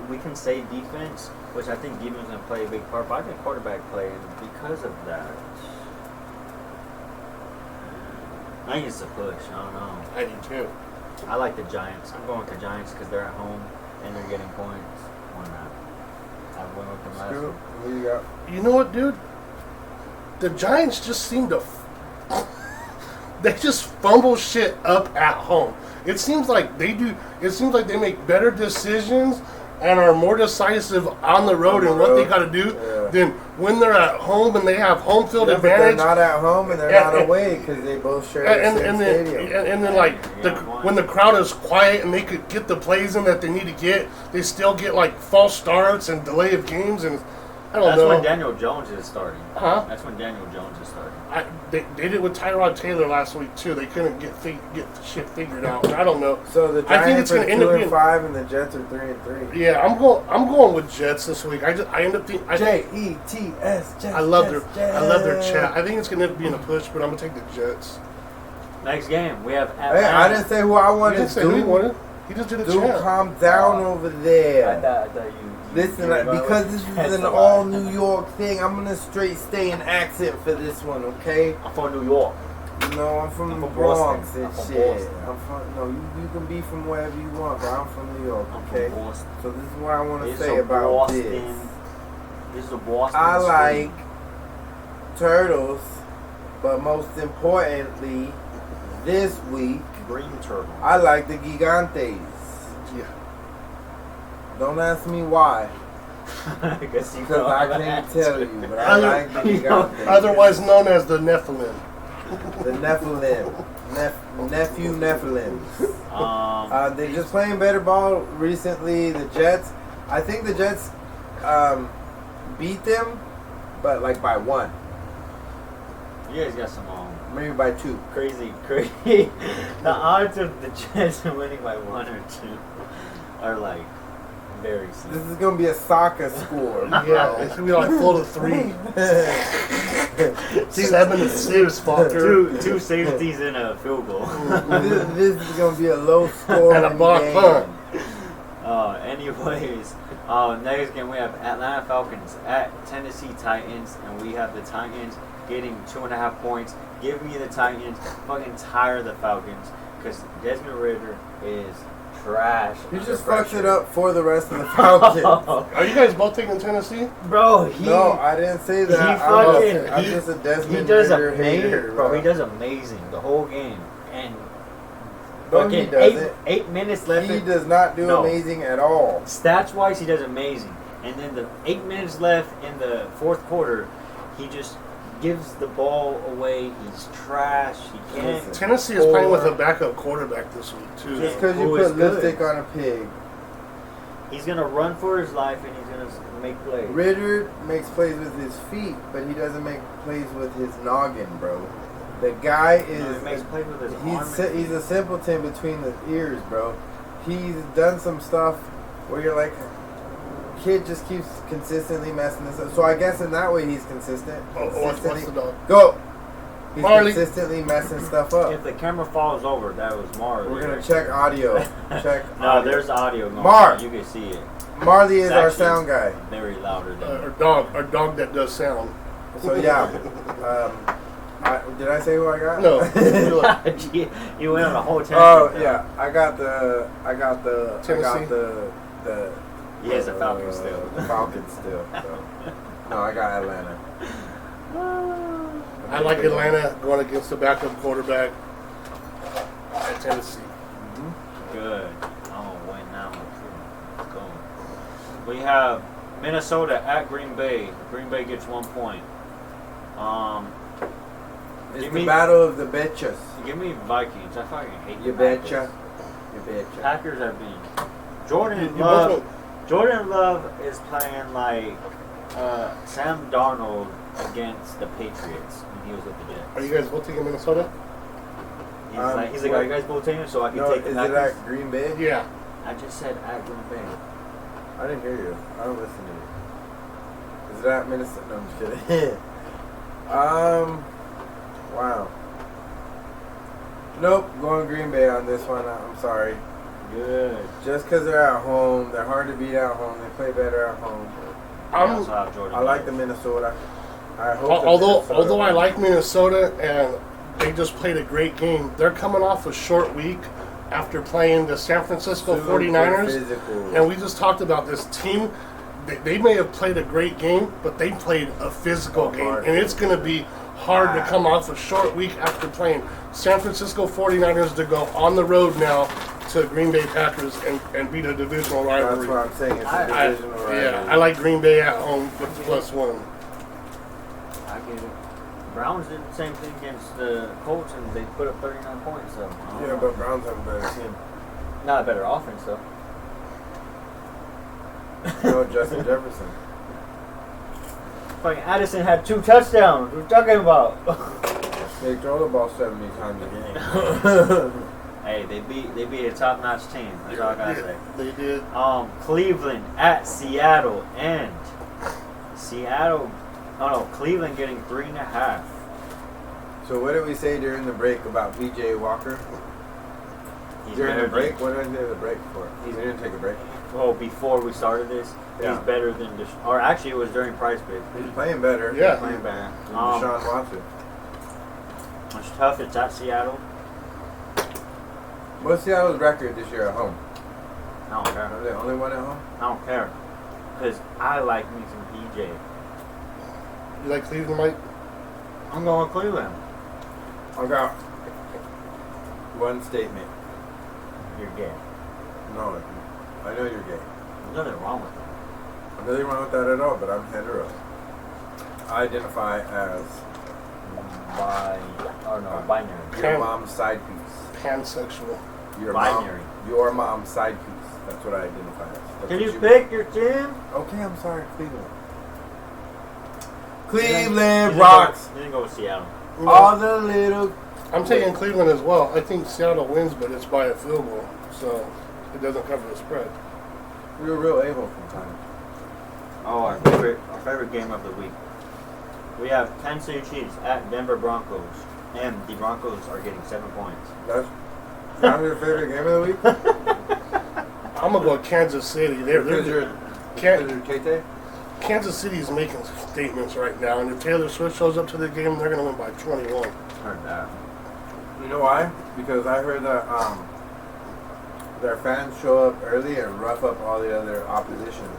B: we can say defense, which I think defense is going to play a big part, but I think quarterback play, and because of that, I think it's a push. I don't know.
C: I do too.
B: I like the Giants. I'm going with the Giants because they're at home and they're getting points. Why not? I went with them last
A: Screw.
B: week.
A: Who you got?
C: You know what, dude? The Giants just seem to. They just fumble shit up at home. It seems like they do. It seems like they make better decisions and are more decisive on the road in what they got to do
A: Yeah.
C: than when they're at home and they have home field
A: Yeah, but they're
C: advantage.
A: not at home and they're
C: And-
A: not away because they both share the
C: And,
A: same
C: and then,
A: stadium.
C: and then, like
B: Yeah,
C: when the crowd is quiet and they could get the plays in that they need to get, they still get like false starts and delay of games, and I don't
B: That's
C: know.
B: when Daniel Jones is starting.
C: Huh?
B: That's when Daniel Jones is starting.
C: They did it with Tyrod Taylor last week too. They couldn't get shit figured out. I don't know.
A: So the
C: I think
A: Giants
C: it's
A: are
C: gonna end up
A: 2
C: being-
A: and 5 and the Jets are 3 and 3.
C: Yeah, I'm going with Jets this week. I end up thinking
A: Jets. Jets.
C: I love
A: Jets,
C: their
A: Jets.
C: chat. I think it's gonna end up being a push, but I'm gonna take the Jets.
B: Next game, we have
A: Hey,
B: Atlanta.
A: I didn't say who I
C: He
A: wanted
C: didn't
A: to
C: say who he
A: do.
C: wanted. He just did a
A: Dude,
C: chat.
A: calm down over there.
B: I thought you.
A: Listen,
B: were
A: like,
B: going
A: because
B: with
A: this is
B: Jets
A: an
B: a lot.
A: all New York thing, I'm gonna straight stay in accent for this one, okay?
B: I'm from New York.
A: You know, I'm from
B: I'm
A: the
B: from
A: Bronx
B: Boston.
A: and
B: I'm from
A: shit.
B: Boston.
A: I'm from no, you can be from wherever you want, but I'm from New York,
B: I'm
A: okay?
B: from Boston.
A: So this is what I want to
B: It's
A: say
B: a
A: about
B: Boston.
A: this.
B: This is a Boston.
A: I
B: street.
A: like turtles, but most importantly, this week
B: green turtle.
A: I like the Gigantes.
C: Yeah.
A: Don't ask me why,
B: I guess you
A: because
B: know
A: I
B: how to
A: can't
B: answer
A: tell
B: it.
A: you. But I like the
B: You know,
A: Gigantes.
C: Otherwise known as the Nephilim.
A: The Nephilim. Nephew Nephilim. They're just playing better ball recently. The Jets, I think the Jets beat them, but like by 1,
B: You guys got some
A: maybe by 2.
B: crazy. The odds of the Jets winning by 1 or 2 are like very
A: This
B: slim.
A: is gonna be a soccer score.
C: Yeah, it's gonna be like 4-3, 7-6, fucker.
B: Two safeties and a field goal.
A: this is gonna be a low score
C: And a block
A: game.
C: punt.
B: Anyways, next game we have Atlanta Falcons at Tennessee Titans, and we have the Titans getting 2.5 points. Give me the Titans. Fucking tire the Falcons because Desmond Ridder is trash.
A: He
B: under
A: just fucks
B: pressure.
A: it up for the rest of the Falcons.
C: Are you guys both taking Tennessee?
B: Bro,
A: No, I didn't say that. I'm just a Desmond
B: he does
A: Ridder
B: amazing,
A: hater,
B: bro. He does amazing the whole game, and
A: No, he
B: fucking
A: doesn't.
B: 8 minutes left.
A: He does not do
B: No.
A: amazing at all.
B: Stats wise, he does amazing. And then the 8 minutes left in the fourth quarter, he just gives the ball away. He's trash. He can't.
A: Listen.
C: Tennessee is playing with a backup quarterback this week too.
A: Just because you
B: Who is
A: put
B: good.
A: lipstick on a pig.
B: He's gonna run for his life and he's gonna make plays.
A: Ritter makes plays with his feet, but he doesn't make plays with his noggin, bro. The guy
B: You know,
A: is
B: he makes plays with his arm.
A: he's a simpleton between the ears, bro. He's done some stuff where you're like, kid just keeps consistently messing this up. So I guess in that way he's consistent.
C: What's the dog?
A: Go. He's
C: Marley.
A: consistently messing stuff up.
B: If the camera falls over, that was Marley.
A: We're gonna check audio. Check.
B: No,
A: audio.
B: there's audio going.
A: Mark.
B: You can see it.
A: Marley is
B: It's
A: our
B: actually
A: sound guy.
B: Very louder than.
C: Our dog that does sound.
A: So yeah. Did I say who I got?
C: No.
B: You went on a whole tangent.
A: Oh
B: there.
A: yeah, I got the
C: Tennessee?
B: He has a Falcon still.
A: The Falcons still. So. No, I got Atlanta.
C: I like Atlanta going against the backup quarterback at Tennessee.
B: Good. I'm gonna win now. Let's go. We have Minnesota at Green Bay. Green Bay gets 1 point.
A: It's
B: Give
A: the
B: me-
A: battle of the bitches.
B: Give me Vikings. I fucking hate
A: You
B: the
A: betcha.
B: Packers.
A: You betcha.
B: Packers have been. Jordan
C: You
B: Love.
C: both
B: Jordan Love is playing like Sam Darnold against the Patriots when he was with the Jets.
C: Are you guys both taking Minnesota?
B: He's like, are you guys both taking it so I can
A: No,
B: take the
A: is it
B: Packers?
A: at Green Bay?
C: Yeah.
B: I just said at Green Bay.
A: I didn't hear you. I don't listen to you. Is it at Minnesota? No, I'm just kidding. Wow. Nope, going Green Bay on this one. I'm sorry.
B: Good.
A: Just because they're at home, they're hard to beat at home. They play better at home.
B: I also have Jordan
A: I like
B: Love.
A: the Minnesota. I hope. that Minnesota
C: Although I
A: wins.
C: like Minnesota and they just played a great game, they're coming off a short week after playing the San Francisco
A: Super
C: 49ers.
A: physical.
C: And we just talked about this team. They may have played a great game, but they played a physical game.
A: hard.
C: And it's going to be hard to come off a short week after playing San Francisco 49ers to go on the road now to Green Bay Packers and beat a divisional
A: That's
C: rivalry.
A: what I'm saying. It's a
C: I-
A: divisional rivalry.
C: yeah, I like Green Bay at home with the +1.
B: I get it. Browns did the same thing against the Colts and they put up 39 points. So I don't
A: Yeah,
B: know.
A: but Browns have a better team.
B: Not a better offense though.
A: No, Justin Jefferson.
B: Fucking Addison had 2 touchdowns. What are you talking about?
A: They throw the ball 70 times a game.
B: Hey, they beat a top-notch team. That's all I gotta say.
C: They did.
B: Cleveland at Seattle and Seattle. Oh no, Cleveland getting 3.5.
A: So what did we say during the break about PJ Walker?
B: He's
A: During
B: better
A: the break?
B: than-
A: What did I do the break for? We didn't take a break.
B: Oh, before we started this,
A: Yeah.
B: he's better than or actually it was during Price Pick.
A: He's playing better.
C: Yeah.
A: He's playing better than
B: Um,
A: Deshaun Watson.
B: It's tough. It's at Seattle.
A: What's Seattle's record this year at home?
B: I don't care.
A: Are they the only one at home?
B: I don't care. Because I like me some PJ.
C: You like Cleveland, Mike?
B: I'm going Cleveland.
A: I got one statement.
B: You're gay.
A: No, I know you're gay.
B: There's nothing wrong with that.
A: I'm nothing wrong with that at all, but I'm hetero. I identify as
B: Binary.
A: your mom's side piece.
C: Pansexual.
B: binary.
A: Your mom's side piece. That's what I identify as. That's
B: Can
A: what
B: you pick your team?
A: Okay, I'm sorry, Cleveland.
B: You
A: Cleveland rocks.
B: didn't go with Seattle.
A: All the little.
C: I'm taking Cleveland as well. I think Seattle wins, but it's by a field goal, so it doesn't cover the spread.
A: We were real able sometimes.
B: Oh, our favorite game of the week. We have Kansas City Chiefs at Denver Broncos, and the Broncos are getting 7 points.
A: That's your favorite game of the week?
C: I'm gonna go with Kansas City.
A: Because you're KT?
C: Kansas City is making statements right now, and if Taylor Swift shows up to the game, they're gonna win by 21.
B: Heard that.
A: You know why? Because I heard that their fans show up early and rough up all the other opposition.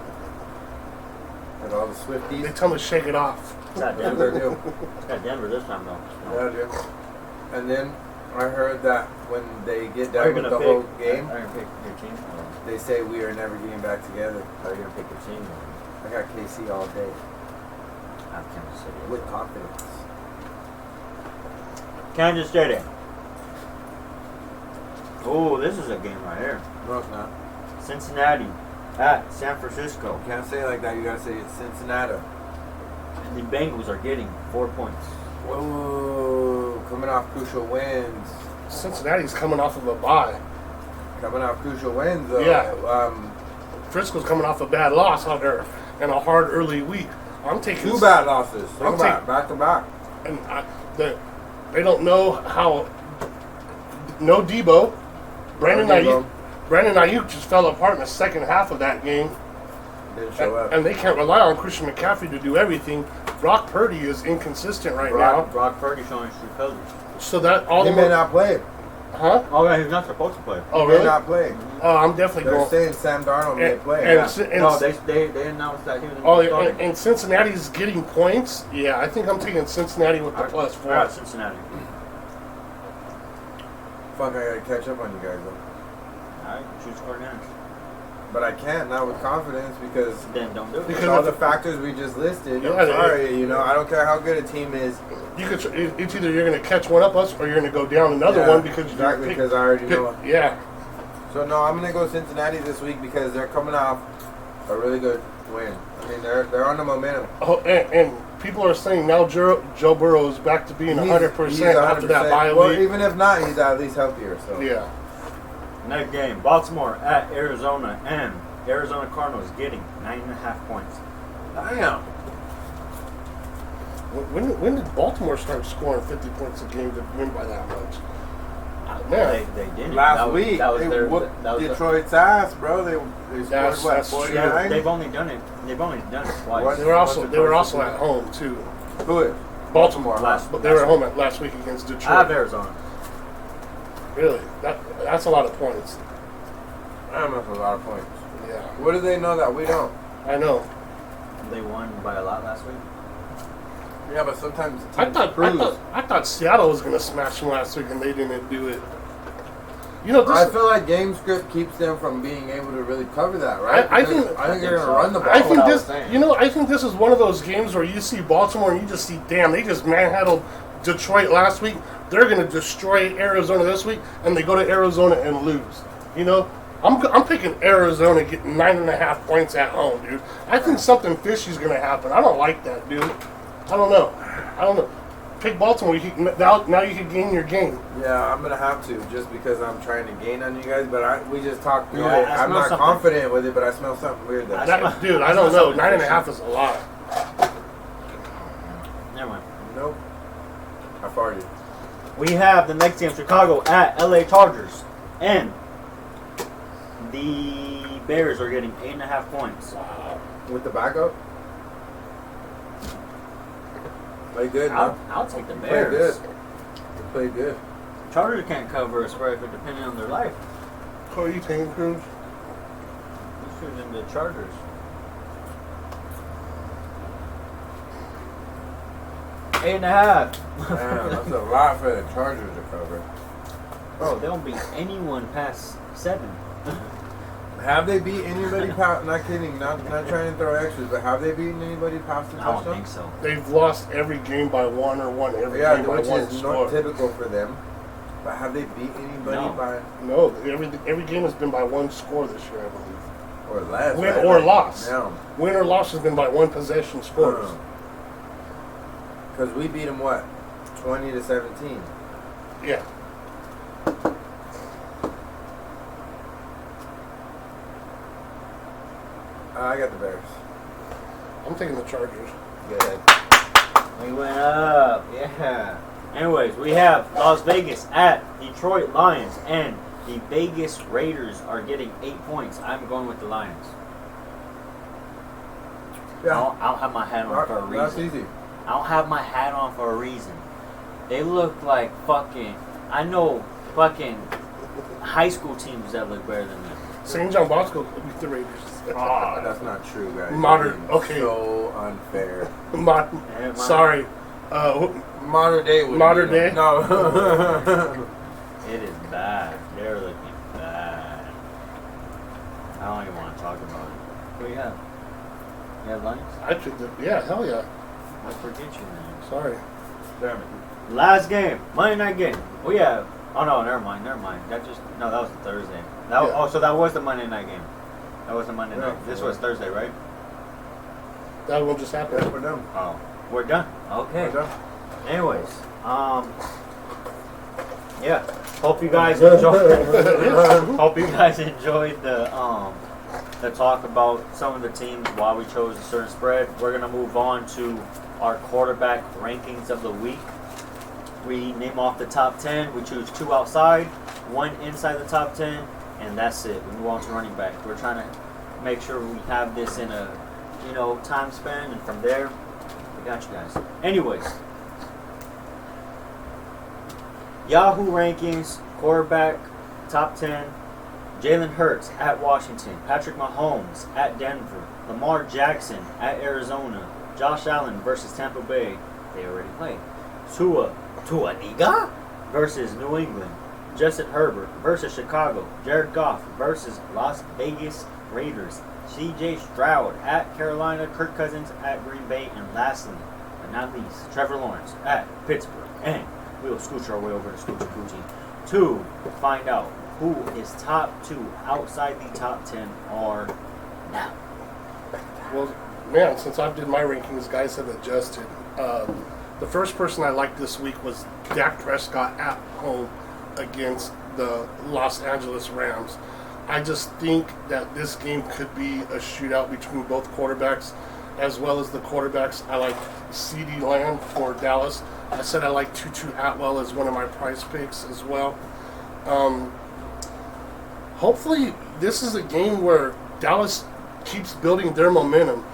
A: And all the Swifties.
C: They tell them to shake it off.
B: It's at
A: That's what they
B: Denver.
A: do.
B: It's at Denver this time though.
A: Yeah, dude. And then I heard that when they get
B: Are you
A: done with
B: gonna
A: the
B: pick?
A: whole game,
B: Are you gonna pick your team? Or
A: they say we are never getting back together.
B: are you gonna pick your team?
A: I got KC all day
B: I have Kansas City.
A: with confidence.
B: Kansas City. Oh, this is a game right here.
A: No, it's not.
B: Cincinnati at San Francisco.
A: You can't say it like that. You gotta say it's Cincinnati.
B: And the Bengals are getting 4 points.
A: Whoa, coming off crucial wins.
C: Cincinnati's coming off of a bye.
A: Coming off crucial wins, though.
C: Yeah. Frisco's coming off a bad loss out there and a hard early week. I'm taking
A: Two bad losses. Think
C: I'm
A: about it, back to back.
C: and they don't know how. No Debo. Brandon
A: No
C: Ayuk.
A: Debo.
C: Brandon Ayuk just fell apart in the second half of that game,
A: Didn't show up.
C: and they can't rely on Christian McCaffrey to do everything. Brock Purdy is inconsistent right now,
B: Brock Purdy showing his true colors.
C: so that all
A: He
C: the
A: may not play.
C: huh?
B: Oh yeah, he's not supposed to play.
C: Oh
A: He may
C: really?
A: not play.
C: Oh, I'm definitely
A: They're
C: going.
A: saying Sam Darnold may
C: And-
A: play.
C: and-
B: No, they announced that he was
C: Oh,
B: starting.
C: and Cincinnati's getting points. Yeah, I think I'm taking Cincinnati with the plus
B: I got
C: 4.
B: Cincinnati.
A: Fuck, I gotta catch up on you guys, though.
B: Alright, choose Cardinals.
A: But I can't, not with confidence, because
B: Then don't do it.
C: Because
A: with all
C: if-
A: the factors we just listed,
C: Yeah,
A: I'm sorry, you know, I don't care how good a team is.
C: You could. It's either you're going to catch one up us or you're going to go down another
A: Yeah,
C: one because you
A: exactly,
C: pick-
A: because I already
C: pick-
A: know.
C: Yeah,
A: So no, I'm gonna go Cincinnati this week because they're coming off a really good win. I mean, they're on the momentum.
C: oh, and people are saying now Joe Burrow is back to being 100% after that bye
A: Well,
C: week.
A: even if not, he's at least healthier. So
C: Yeah,
B: Next game, Baltimore at Arizona, and Arizona Cardinals getting 9.5 points.
A: damn.
C: when did Baltimore start scoring 50 points a game to win by that much? Man,
B: They didn't.
A: Last
B: That was-
A: week
B: that was
A: they
B: their,
A: whooped
B: that was
A: Detroit's ass, bro. They
C: That's-
A: scored
C: that's
A: what
C: true.
A: 49.
B: They've only done it. They've only done it twice.
A: What?
C: they were also
A: What's
C: they
A: the
C: were also
A: closest
C: at home too.
A: Who is?
C: Baltimore,
B: Last-
C: but they were at
B: last
C: home at last week against Detroit.
B: I have Arizona.
C: Really, that's a lot of points.
A: That's a lot of points.
C: Yeah,
A: What do they know that we don't?
C: I know.
B: They won by a lot last week.
A: Yeah, but sometimes
C: I
A: teams
C: thought
A: cruise.
C: I thought Seattle was going to smash them last week and they didn't do it. You know,
A: I
C: this,
A: feel like game script keeps them from being able to really cover that, right?
C: I
A: Because
C: think-
A: I think they're
B: I think
A: gonna
B: so.
A: run the ball.
C: I think
B: what I
C: this,
B: was saying.
C: you know, I think this is one of those games where you see Baltimore and you just see, damn, they just manhandled Detroit last week. They're going to destroy Arizona this week, and they go to Arizona and lose. You know, I'm picking Arizona getting 9.5 points at home, dude. I think something fishy is going to happen. I don't like that, dude. I don't know. Pick Baltimore. Now you can gain your game.
A: Yeah, I'm gonna have to just because I'm trying to gain on you guys. But we just talked through
B: Yeah,
A: it.
B: I
A: I'm
B: smell
A: not
B: something.
A: confident with it, but I smell something weird. There.
C: Dude, I don't know. 9.5 is a lot.
B: Never mind.
A: Nope. I farted.
B: We have the next game, Chicago at LA Chargers, and the Bears are getting 8.5 points.
A: With the backup. Play good, man.
B: I'll take the
A: Play good.
B: Bears.
A: Play good.
B: Chargers can't cover a spread for depending on their life.
C: Who are you taking, Cruz?
B: Who's choosing the Chargers? Eight and a half.
A: Damn, that's a lot for the Chargers to cover.
B: Bro, they don't beat anyone past 7.
A: Have they beat anybody past? Not kidding. Not trying to throw extras, but have they beaten anybody past the
B: I don't
A: touchdown?
B: think so.
C: They've lost every game by one or won every
A: Yeah,
C: game by
A: which
C: one
A: is
C: score.
A: not typical for them. But have they beat anybody
B: No.
A: by
C: No, every game has been by one score this year, I believe.
A: or less?
C: Win
A: right?
C: or loss.
A: No.
C: Win or loss has been by one possession scores.
A: Because we beat them what, 20-17.
C: Yeah.
A: I got the Bears.
C: I'm taking the Chargers.
A: Go ahead.
B: We went up, yeah. Anyways, we have Las Vegas at Detroit Lions, and the Vegas Raiders are getting 8 points. I'm going with the Lions.
A: Yeah.
B: I'll have my hat on for a
A: That's
B: reason.
A: easy.
B: I'll have my hat on for a reason. They look like fucking. I know fucking high school teams that look better than them.
C: St. John Bosco beat the Raiders.
B: Oh,
A: That's not true, guys.
C: Modern-
A: You're being
C: okay.
A: So unfair.
C: Sorry.
A: Modern day would
C: Modern
A: beat 'em.
C: day?
A: No.
B: it is bad. They're looking bad. I don't even want to talk about it. Who you have? You have Lions?
C: I took yeah, hell yeah.
B: I forget your name.
C: Sorry.
B: Damn it. Last game, Monday night game. Oh yeah. Oh no, never mind. That was the Thursday.
C: Yeah.
B: Oh, so that was the Monday night game. That was the Monday
A: Yeah.
B: night. This was Thursday, right?
C: That one just happened.
A: Yeah, we're done.
B: Oh, we're done. Okay.
A: We're done.
B: Anyways, yeah. Hope you guys enjoyed. Hope you guys enjoyed the talk about some of the teams while we chose a certain spread. We're gonna move on to our quarterback rankings of the week. We name off the top 10. We choose 2 outside, 1 inside the top 10, and that's it. We move on to running back. We're trying to make sure we have this in a time span, and from there, we got you guys. Anyways. Yahoo rankings, quarterback, top 10. Jalen Hurts at Washington. Patrick Mahomes at Denver. Lamar Jackson at Arizona. Josh Allen versus Tampa Bay. They already played. Tua Niga versus New England. Justin Herbert versus Chicago. Jared Goff versus Las Vegas Raiders. C.J. Stroud at Carolina. Kirk Cousins at Green Bay. And lastly, but not least, Trevor Lawrence at Pittsburgh. And we will scooch our way over to Scoochie Coochie to find out who his top 2 outside the top 10 are now.
C: Well, man, since I did my rankings, guys have adjusted. The first person I liked this week was Dak Prescott at home against the Los Angeles Rams. I just think that this game could be a shootout between both quarterbacks, as well as the quarterbacks. I like CeeDee Lamb for Dallas. I said I like Tutu Atwell as one of my price picks as well. Hopefully, this is a game where Dallas keeps building their momentum.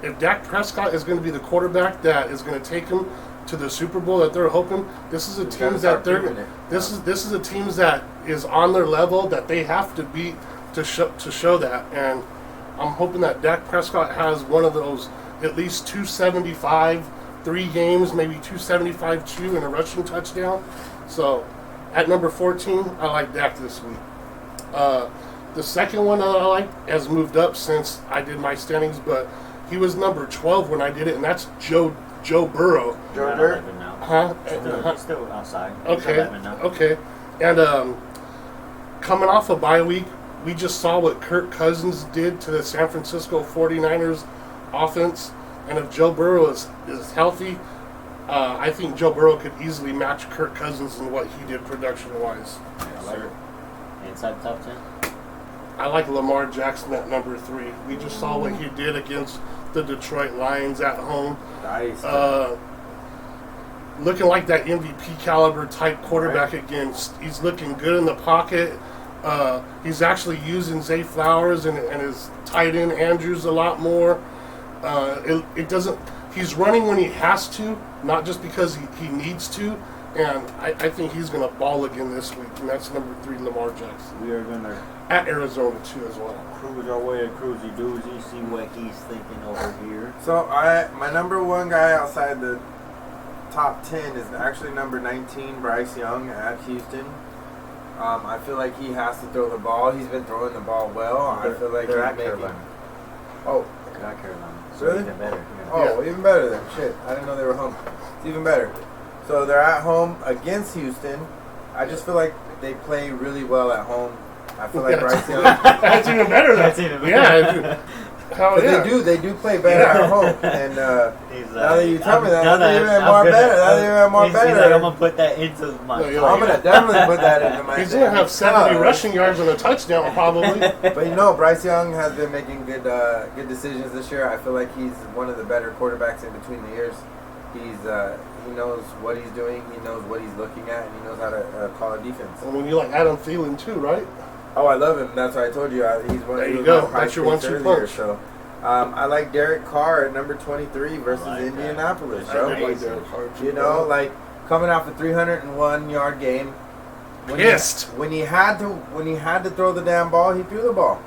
C: If Dak Prescott is going to be the quarterback that is going to take them to the Super Bowl that they're hoping, this is a
A: He's
C: team
A: gotta
C: that
A: start
C: they're
A: proving it.
C: this is a team that is on their level that they have to beat to show that. And I'm hoping that Dak Prescott has one of those at least 275 3 games, maybe 275 2 and a rushing touchdown. So at number 14, I like Dak this week. The second one that I like has moved up since I did my standings, but he was number 12 when I did it, and that's Joe Burrow.
A: Joe
B: Not
A: Dirt.
B: 11 now.
C: Huh?
B: He's still outside. He's
C: Okay.
B: 11 now.
C: Okay. And coming off a bye week, we just saw what Kirk Cousins did to the San Francisco 49ers offense. And if Joe Burrow is healthy, I think Joe Burrow could easily match Kirk Cousins in what he did production-wise.
B: Yes, sir. Inside the top 10?
C: I like Lamar Jackson at number 3. We just saw what he did against the Detroit Lions at home.
A: Nice.
C: Looking like that MVP caliber type quarterback again. He's looking good in the pocket. He's actually using Zay Flowers and his tight end Andrews a lot more. It doesn't. He's running when he has to, not just because he needs to. And I think he's going to ball again this week. And that's number 3, Lamar Jackson.
B: We are going to
C: At Arizona, too, as well.
B: cruise our way to Cruisy Doozy, see what he's thinking over here.
A: So my number 1 guy outside the top 10 is actually number 19, Bryce Young at Houston. I feel like he has to throw the ball. He's been throwing the ball well. I feel like
B: they're
A: he's
B: at
A: making.
B: Carolina.
A: Oh,
B: They're at Carolina. So
A: Really?
B: even better. Yeah.
A: oh, even better then. Shit, I didn't know they were home. It's even better. So they're at home against Houston. I just feel like they play really well at home. I feel like
C: Yeah.
A: Bryce Young.
C: That's even better.
B: That's even better.
C: Yeah. Hell
A: But
C: yeah.
A: they do play better at home. And
B: He's
A: now that you tell me that,
B: now
A: that's even
B: I'm
A: more
B: gonna-
A: better. That's even more
B: he's like,
A: better.
B: I'm gonna put that into my.
C: No, you're
B: plan.
A: I'm gonna definitely put that into my.
C: He's gonna have 70
A: because-
C: rushing yards and a touchdown probably.
A: But you know, Bryce Young has been making good decisions this year. I feel like he's one of the better quarterbacks in between the years. He knows what he's doing. He knows what he's looking at, and he knows how to call a defense.
C: And when you like Adam Thielen too, right?
A: Oh, I love him. That's why I told you. He's one.
C: There
A: he
C: you
A: was
C: go.
A: my high
C: That's your
A: picks
C: 1-2
A: earlier,
C: punch.
A: So, I like Derek Carr at number 23 versus
B: like that.
A: Indianapolis.
B: I
A: bro.
B: like
C: like Derek Carr, too,
A: You know, like coming off a 301-yard game. When
C: Pissed.
A: When he had to throw the damn ball, he threw the ball.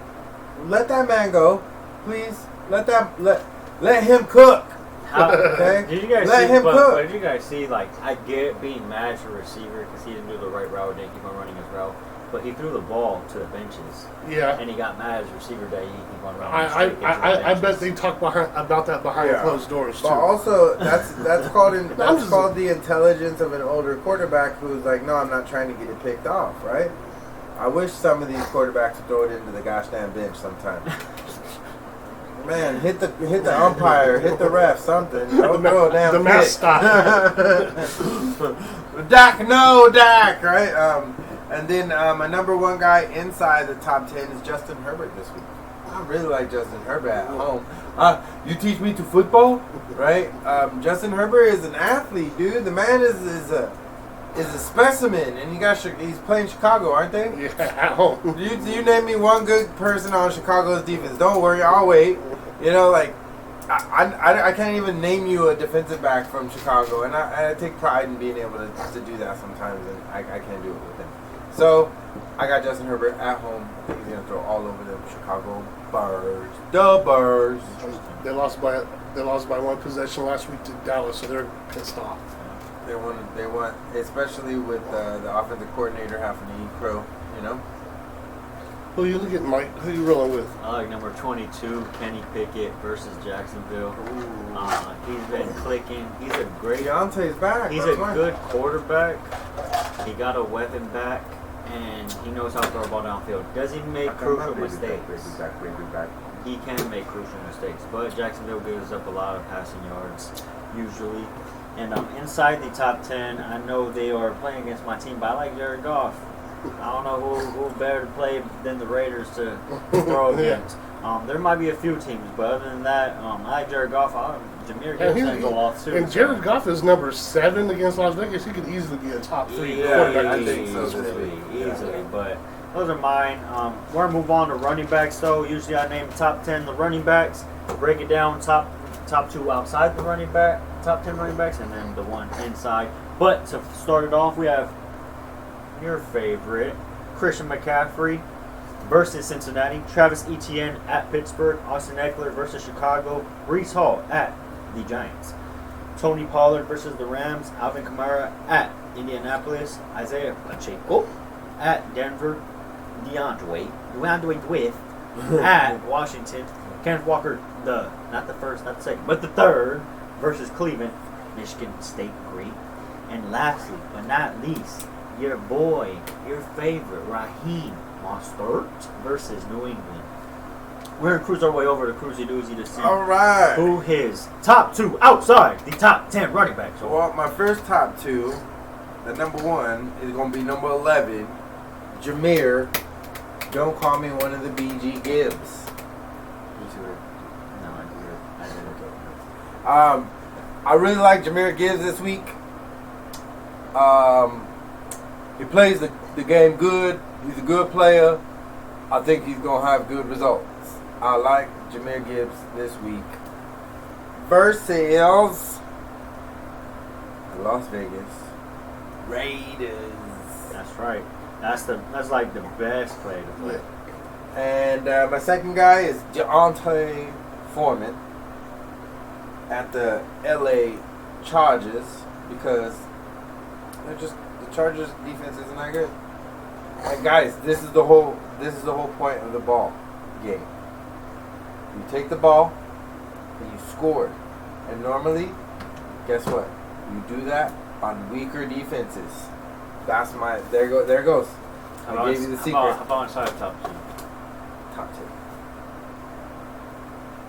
A: Let that man go, please. Let him cook.
B: How,
A: Okay.
B: Did you guys
A: Let
B: see?
A: him cook.
B: But did you guys see? Like, I get being mad at the receiver because he didn't do the right route, didn't keep on running his route. But he threw the ball to the benches,
C: Yeah.
B: and he got mad as receiver that he keep on running. straight into the
C: I bet
B: benches.
C: they talk about that behind
A: Yeah.
C: closed doors too.
A: But also, that's called
C: I'm
A: that's
C: just-
A: called the intelligence of an older quarterback who's like, no, I'm not trying to get it picked off, right? I wish some of these quarterbacks would throw it into the gosh damn bench sometime. Man, hit the umpire, hit the ref, something. Don't throw a damn
C: the
A: pick.
C: mascot.
A: Dak, no, Dak, right? And then my number one guy inside the top 10 is Justin Herbert this week. I really like Justin Herbert at home. You teach me to football, right? Justin Herbert is an athlete, dude. The man is a specimen, and he's playing Chicago, aren't they?
C: Yeah, at home.
A: You name me one good person on Chicago's defense. Don't worry, I'll wait. You know, like I can't even name you a defensive back from Chicago, and I take pride in being able to do that sometimes, and I can't do it with him. So I got Justin Herbert at home. I think he's gonna throw all over them Chicago Birds. The Birds.
C: They lost by one possession last week to Dallas, so they're pissed off.
A: They want, especially with the offensive coordinator having to eat crow. You know.
C: Who you looking at, Mike? Who you rolling with?
B: I like number 22, Kenny Pickett versus Jacksonville. He's been clicking. He's a great.
A: Deontay's back.
B: He's
A: that's
B: a
A: why.
B: good quarterback. He got a weapon back, and he knows how to throw a ball downfield. Does he make crucial mistakes? He can make crucial mistakes, but Jacksonville gives up a lot of passing yards usually. And inside the top 10, I know they are playing against my team, but I like Jared Goff. I don't know who better to play than the Raiders to throw against. There might be a few teams, but other than that, I like Jared Goff. Jameer Gibbs can go off too.
C: And Jared Goff is number 7 against Las Vegas. He could easily be a top 3
A: Yeah,
C: quarterback.
A: I think so this
B: Easily,
A: week.
B: easily. But those are mine. We're gonna move on to running backs though. Usually I name top 10 the running backs, break it down top 2 outside the running back, top 10 running backs, and then the one inside. But to start it off, we have your favorite Christian McCaffrey versus Cincinnati, Travis Etienne at Pittsburgh, Austin Eckler versus Chicago, Breece Hall at the Giants, Tony Pollard versus the Rams, Alvin Kamara at Indianapolis, Isaiah Pacheco at Denver, DeAndre Swift at Washington, Kenneth Walker, not the first, not the second, but the third versus Cleveland, Michigan State great, and lastly but not least, your boy, your favorite, Raheem Mostert versus New England. We're going to cruise our way over to Cruisy Doozy to see
A: All right.
B: who his top 2 outside the top 10 running backs are.
A: Well, my first top 2, the number 1 is going to be number 11, Jameer. Don't call me one of the BG Gibbs.
B: No, I didn't.
A: I really like Jameer Gibbs this week. He plays the game good. He's a good player. I think he's going to have good results. I like Jameer Gibbs this week versus the Las Vegas Raiders.
B: That's right. That's like the best play to play.
A: And my second guy is Deontay Foreman at the LA Chargers because they're just the Chargers defense isn't that good. And guys, this is the whole point of the ball game. You take the ball and you score. And normally, guess what? You do that on weaker defenses. That's my. There goes.
B: How
A: I gave you the secret.
B: How about inside the top 10?
A: Top 10.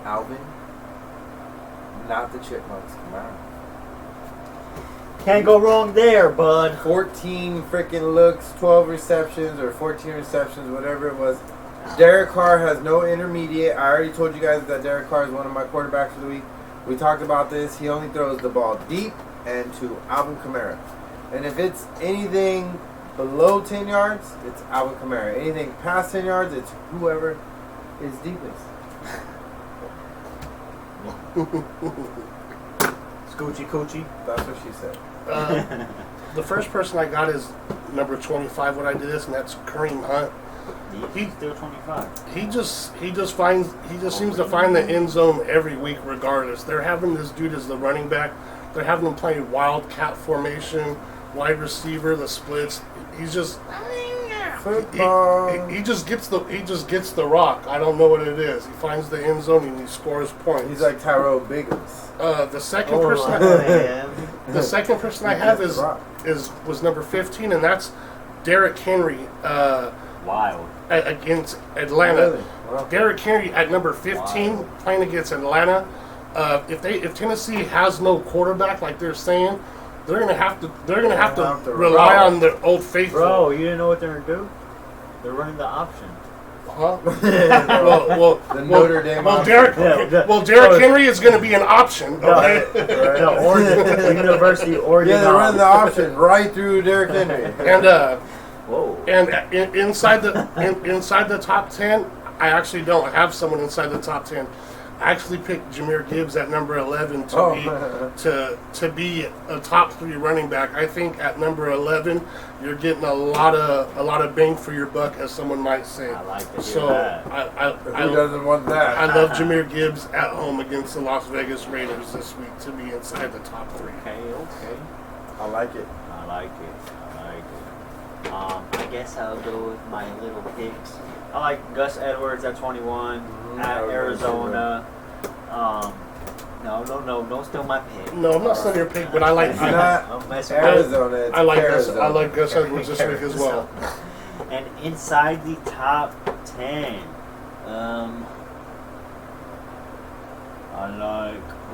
A: Alvin. Not the Chipmunks. Kamara.
B: Can't go wrong there, bud.
A: 14 freaking looks, 12 receptions, or 14 receptions, whatever it was. Derek Carr has no intermediate. I already told you guys that Derek Carr is one of my quarterbacks for the week. We talked about this. He only throws the ball deep and to Alvin Kamara. And if it's anything below 10 yards, it's Alvin Kamara. Anything past 10 yards, it's whoever is deepest.
B: Scoochie coochie.
A: That's what she said.
C: The first person I got is number 25 when I did this, and that's Kareem Hunt.
B: He's still 25.
C: He just seems to find the end zone every week regardless. They're having this dude as the running back. They're having him play wildcat formation, wide receiver, the splits. He's just
A: Football.
C: he just gets the rock. I don't know what it is. He finds the end zone and he scores points.
A: He's like Tyrell Biggins.
C: The second person I have was number 15, and that's Derrick Henry.
B: Wild.
C: Against Atlanta.
A: Really? Wow.
C: Derrick Henry at number 15 playing against Atlanta. If Tennessee has no quarterback like they're saying, they're gonna have to rely on their old faithful.
B: Bro, you didn't know what they're gonna do? They're running the option.
C: Huh?
A: The Notre Dame.
C: Well,
A: option.
C: Derrick Henry is going to be an option. Okay.
B: The Oregon, University of Oregon.
A: Yeah, they're running the option right through Derrick Henry.
C: And
B: Whoa.
C: inside the top 10, I actually don't have someone inside the top 10. I actually picked Jahmyr Gibbs at number 11 to be a top 3 running back. I think at number 11, you're getting a lot of bang for your buck, as someone might say.
B: I like to hear
C: So
B: that.
A: Who doesn't want that?
C: I love Jahmyr Gibbs at home against the Las Vegas Raiders this week to be inside the top 3.
B: Okay.
A: I like it.
B: I like it. I guess I'll go with my little picks. I like Gus Edwards at 21 at Arizona. No, don't steal my pick.
C: No, I'm not stealing your pick, but I like
A: It's not
B: I'm messing with
A: Arizona. It's
C: I like Gus
A: Arizona.
C: Edwards this week as well.
B: And inside the top 10,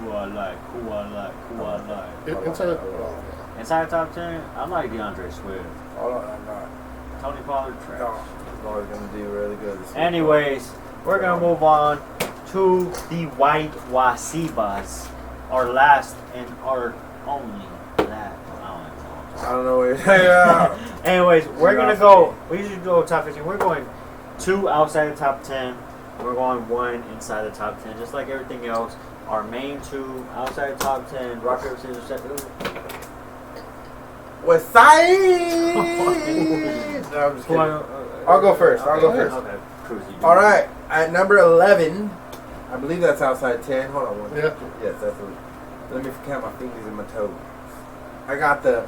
B: who I like. Inside the top 10, I like DeAndre Swift.
A: Hold on, I'm not.
B: Tony Pollard, trash.
A: No, he's always going to do really good this week.
B: Anyways, we're going to move on to the White Wasibas, our last and our only last.
A: I don't know where yeah.
B: Anyways, we're going to go, we usually go top 15. We're going 2 outside the top 10. We're going 1 inside the top 10. Just like everything else, our main 2 outside the top 10. Rock, paper, scissors, set.
A: West Side! No, I'm just kidding. I'll go first.
B: Okay.
A: All right, at number 11, I believe that's outside 10. Hold on one
C: Yeah.
A: second. Yes, that's what. Let me count my fingers and my toes. I got the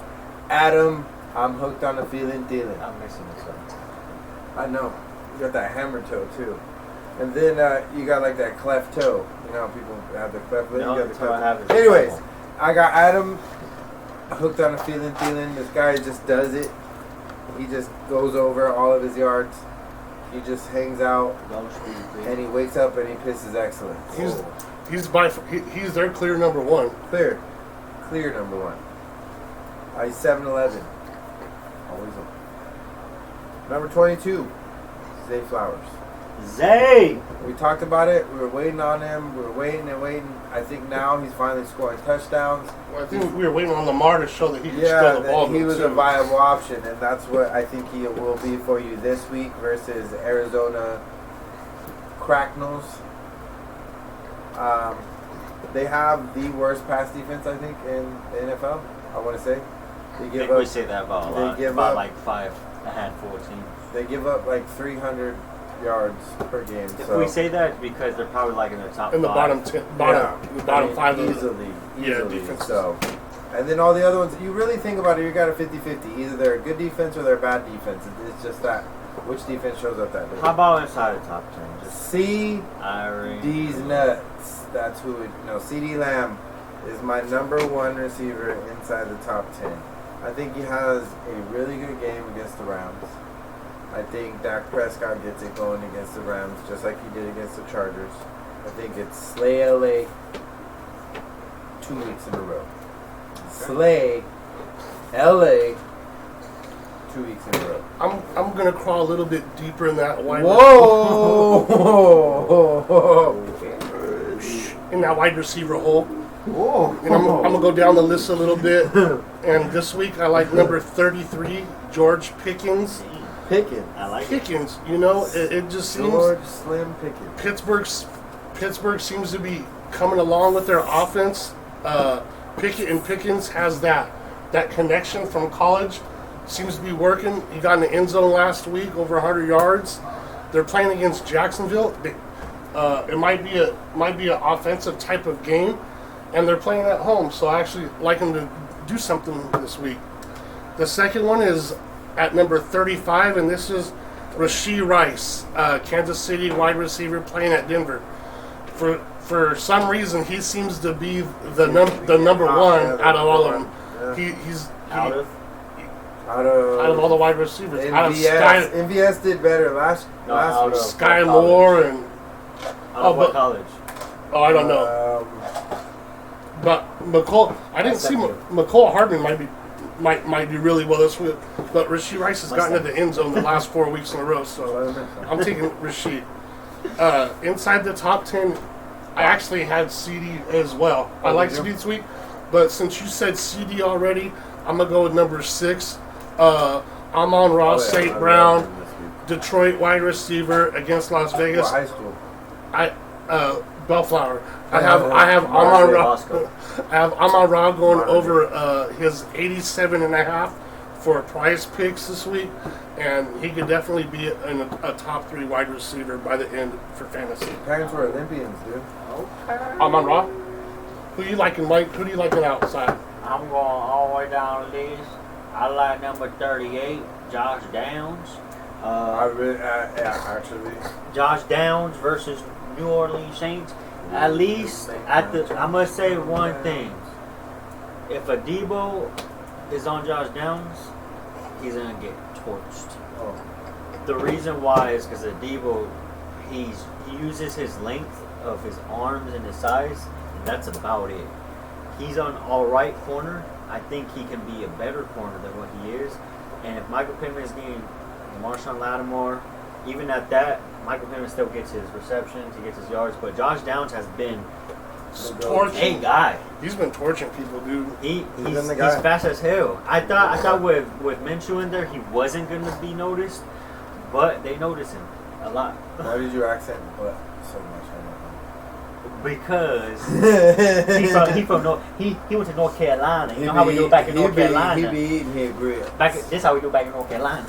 A: Adam, I'm hooked on the feeling dealing.
B: I'm mixing this up.
A: I know. You got that hammer toe, too. And then you got like that cleft toe. You know how people have the cleft toe?
B: No,
A: You got the
B: that's what I have.
A: Anyways, I got Adam hooked on a feeling. This guy just does it. He just goes over all of his yards. He just hangs out and he wakes up and he pisses excellence.
C: He's their clear number 1.
A: Clear number 1. He's 7-11. Always on. Number 22, Zay Flowers.
B: Zay!
A: We talked about it. We were waiting on him. We were waiting and waiting. I think now he's finally scoring touchdowns.
C: Well, I think we were waiting on Lamar to show that he could
A: Yeah,
C: throw the ball.
A: that he was a viable option, and that's what I think he will be for you this week versus Arizona Cracknels. They have the worst pass defense, I think, in the NFL. I want to say they
B: I
A: give
B: think
A: up.
B: we say that about a
A: they
B: lot.
A: give
B: About
A: up-
B: like 5 a handful of teams.
A: They give up like 300 yards per game.
B: If
A: so
B: we say that, it's because they're probably like in the top
C: in the
B: 5.
C: bottom 10, bottom 5 of the
A: easily.
C: defense.
A: So, and then all the other ones, you really think about it, you got a 50-50. Either they're a good defense or they're a bad defense. It's just that which defense shows up that day.
B: How about inside the top 10? Just
A: C.
B: Irene.
A: D's nuts. That's who it. No, CD Lamb is my number 1 receiver inside the top 10. I think he has a really good game against the Rams. I think Dak Prescott gets it going against the Rams just like he did against the Chargers. I think it's Slay LA 2 weeks in a row. Slay LA 2 weeks in a row.
C: I'm gonna crawl a little bit deeper in that wide in that wide receiver hole.
A: Whoa.
C: And I'm gonna go down the list a little bit. And this week I like number 33, George Pickens.
A: Pickens.
B: I like it.
C: Pickens, you know, it just seems
A: George Slim Pickens.
C: Pittsburgh seems to be coming along with their offense. Pickens has that connection from college. Seems to be working. He got in the end zone last week, over 100 yards. They're playing against Jacksonville. It might be an offensive type of game, and they're playing at home. So I actually like him to do something this week. The second one is at number 35, and this is Rashee Rice, Kansas City wide receiver playing at Denver. For some reason, he seems to be the number one out of all of them. He's
B: Out of
A: Out of
C: all the wide receivers. Out of
A: MVS did better last
B: out
A: week.
B: of-
C: Sky Moore and
B: what college?
C: I don't know. But McCole, I didn't see McCole Hardman might do really well this week. But Rashee Rice has gotten to the end zone the last 4 weeks in a row, so I'm taking Rashee. Inside the top 10, I actually had CD as well. I like CD this week, but since you said CD already, I'm gonna go with number 6. Amon Ross St. Brown, Detroit wide receiver against Las Vegas.
A: High school.
C: Bellflower. I have Amon Ra. I have Amon Ra going over his 87.5 for Prize Picks this week, and he could definitely be in a top 3 wide receiver by the end for fantasy.
A: Parents were Olympians, dude.
C: Amon Ra. Who you liking, Mike? Who do you liking outside?
B: I'm going all the way down the list. I like number 38, Josh Downs.
A: Actually.
B: Josh Downs versus New Orleans Saints. At least I must say one thing. If a Debo is on Josh Downs, he's gonna get torched.
A: Oh.
B: The reason why is because Debo, he uses his length of his arms and his size, and that's about it. He's on all right corner. I think he can be a better corner than what he is. And if Michael Pittman is getting Marshawn Lattimore, even at that, Michael Pittman still gets his receptions, he gets his yards. But Josh Downs has been
C: Torching.
B: a guy.
C: He's been torching people, dude.
B: He's
A: been the guy.
B: fast as hell. I thought with Minshew in there, he wasn't going to be noticed, but they noticed him a lot.
A: Why did you accent but so much?
B: Because he went to North Carolina. You know how we do back in North Carolina.
A: He be eating his grill.
B: This how we do back in North Carolina.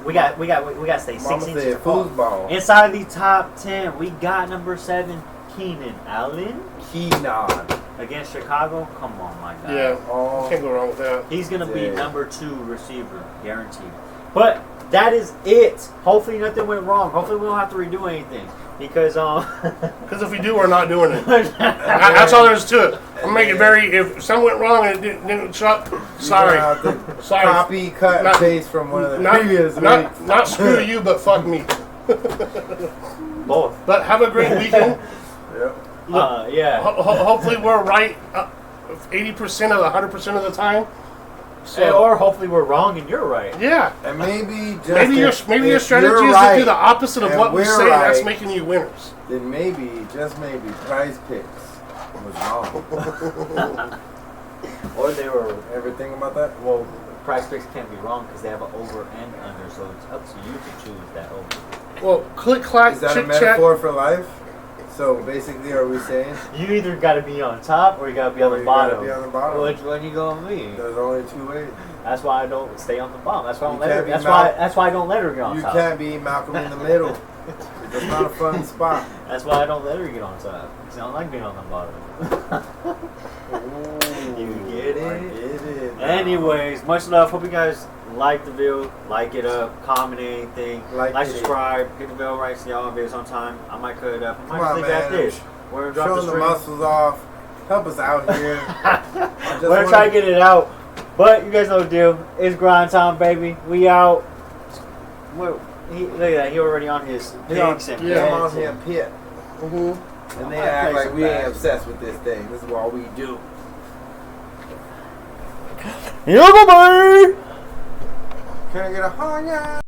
B: We got to stay 6
A: Mama
B: inches
A: said
B: apart.
A: foosball.
B: Inside the top 10, we got number 7, Keenan Allen
A: Keenan.
B: against Chicago. Come on, my guy.
C: Yeah,
A: Oh.
C: can't go wrong with that.
B: He's gonna be
A: Yeah.
B: number 2 receiver, guaranteed. But that is it. Hopefully nothing went wrong. Hopefully we don't have to redo anything because
C: Because if we do, we're not doing it. That's all there is to it. I'm making it very. If something went wrong and it didn't shut, sorry. Sorry.
A: Copy, cut,
C: Not-
A: paste from one of the previous weeks.
C: not screw you, but fuck me.
B: both.
C: But have a great weekend.
A: Yep.
B: Yeah.
C: Hopefully we're right 80% of the 100% of the time. So
B: Or hopefully we're wrong and you're right.
C: yeah.
A: And maybe just
C: Maybe your
A: if
C: strategy
A: you're
C: is
A: right,
C: to do the opposite of
A: and
C: what we
A: we're
C: say. That's
A: right,
C: making you winners.
A: then maybe, just maybe, Prize Picks was wrong.
B: Or they were.
A: Ever think about that?
B: Well, Price Picks can't be wrong because they have an over and under, so it's up to you to choose that over.
C: Well, click, clack,
A: Is that a
C: chit chat.
A: metaphor for life? So basically, are we saying
B: You either got to be on top or you got to be on
A: Or
B: the
A: you gotta
B: bottom.
A: be on the bottom.
B: Which one you gonna be?
A: there's only 2 ways?
B: That's why I don't stay on the bottom. That's why I
A: You
B: don't let her.
A: can't be
B: That's why I don't let her get on
A: You
B: top.
A: can't be Malcolm in the middle. It's not a fun spot.
B: That's why I don't let her get on top. Because I don't like being on the bottom. You get
A: I
B: it?
A: get it.
B: Anyways, much love. Hope you guys like the video. Like it up. Comment anything.
A: Like it.
B: subscribe. Hit the bell right so y'all videos on time. I might cut it up. I
A: Come
B: might
A: on,
B: leave it at
A: man.
B: this. We're gonna drop
A: Showing
B: the
A: the
B: stream.
A: muscles off. Help us out here.
B: We're gonna try to get it out But you guys know the deal. It's grind time, baby. We out. Look at that. He already on his pigs and
C: yeah,
A: Come on
B: beds
A: here,
B: and-
A: Pit.
C: Mm-hmm.
A: And they
B: I might
A: act
B: play
A: like
B: some
A: we ain't
B: bags.
A: obsessed with this thing. This is what we do.
B: Yeah, baby.
A: Can I get a Hanya?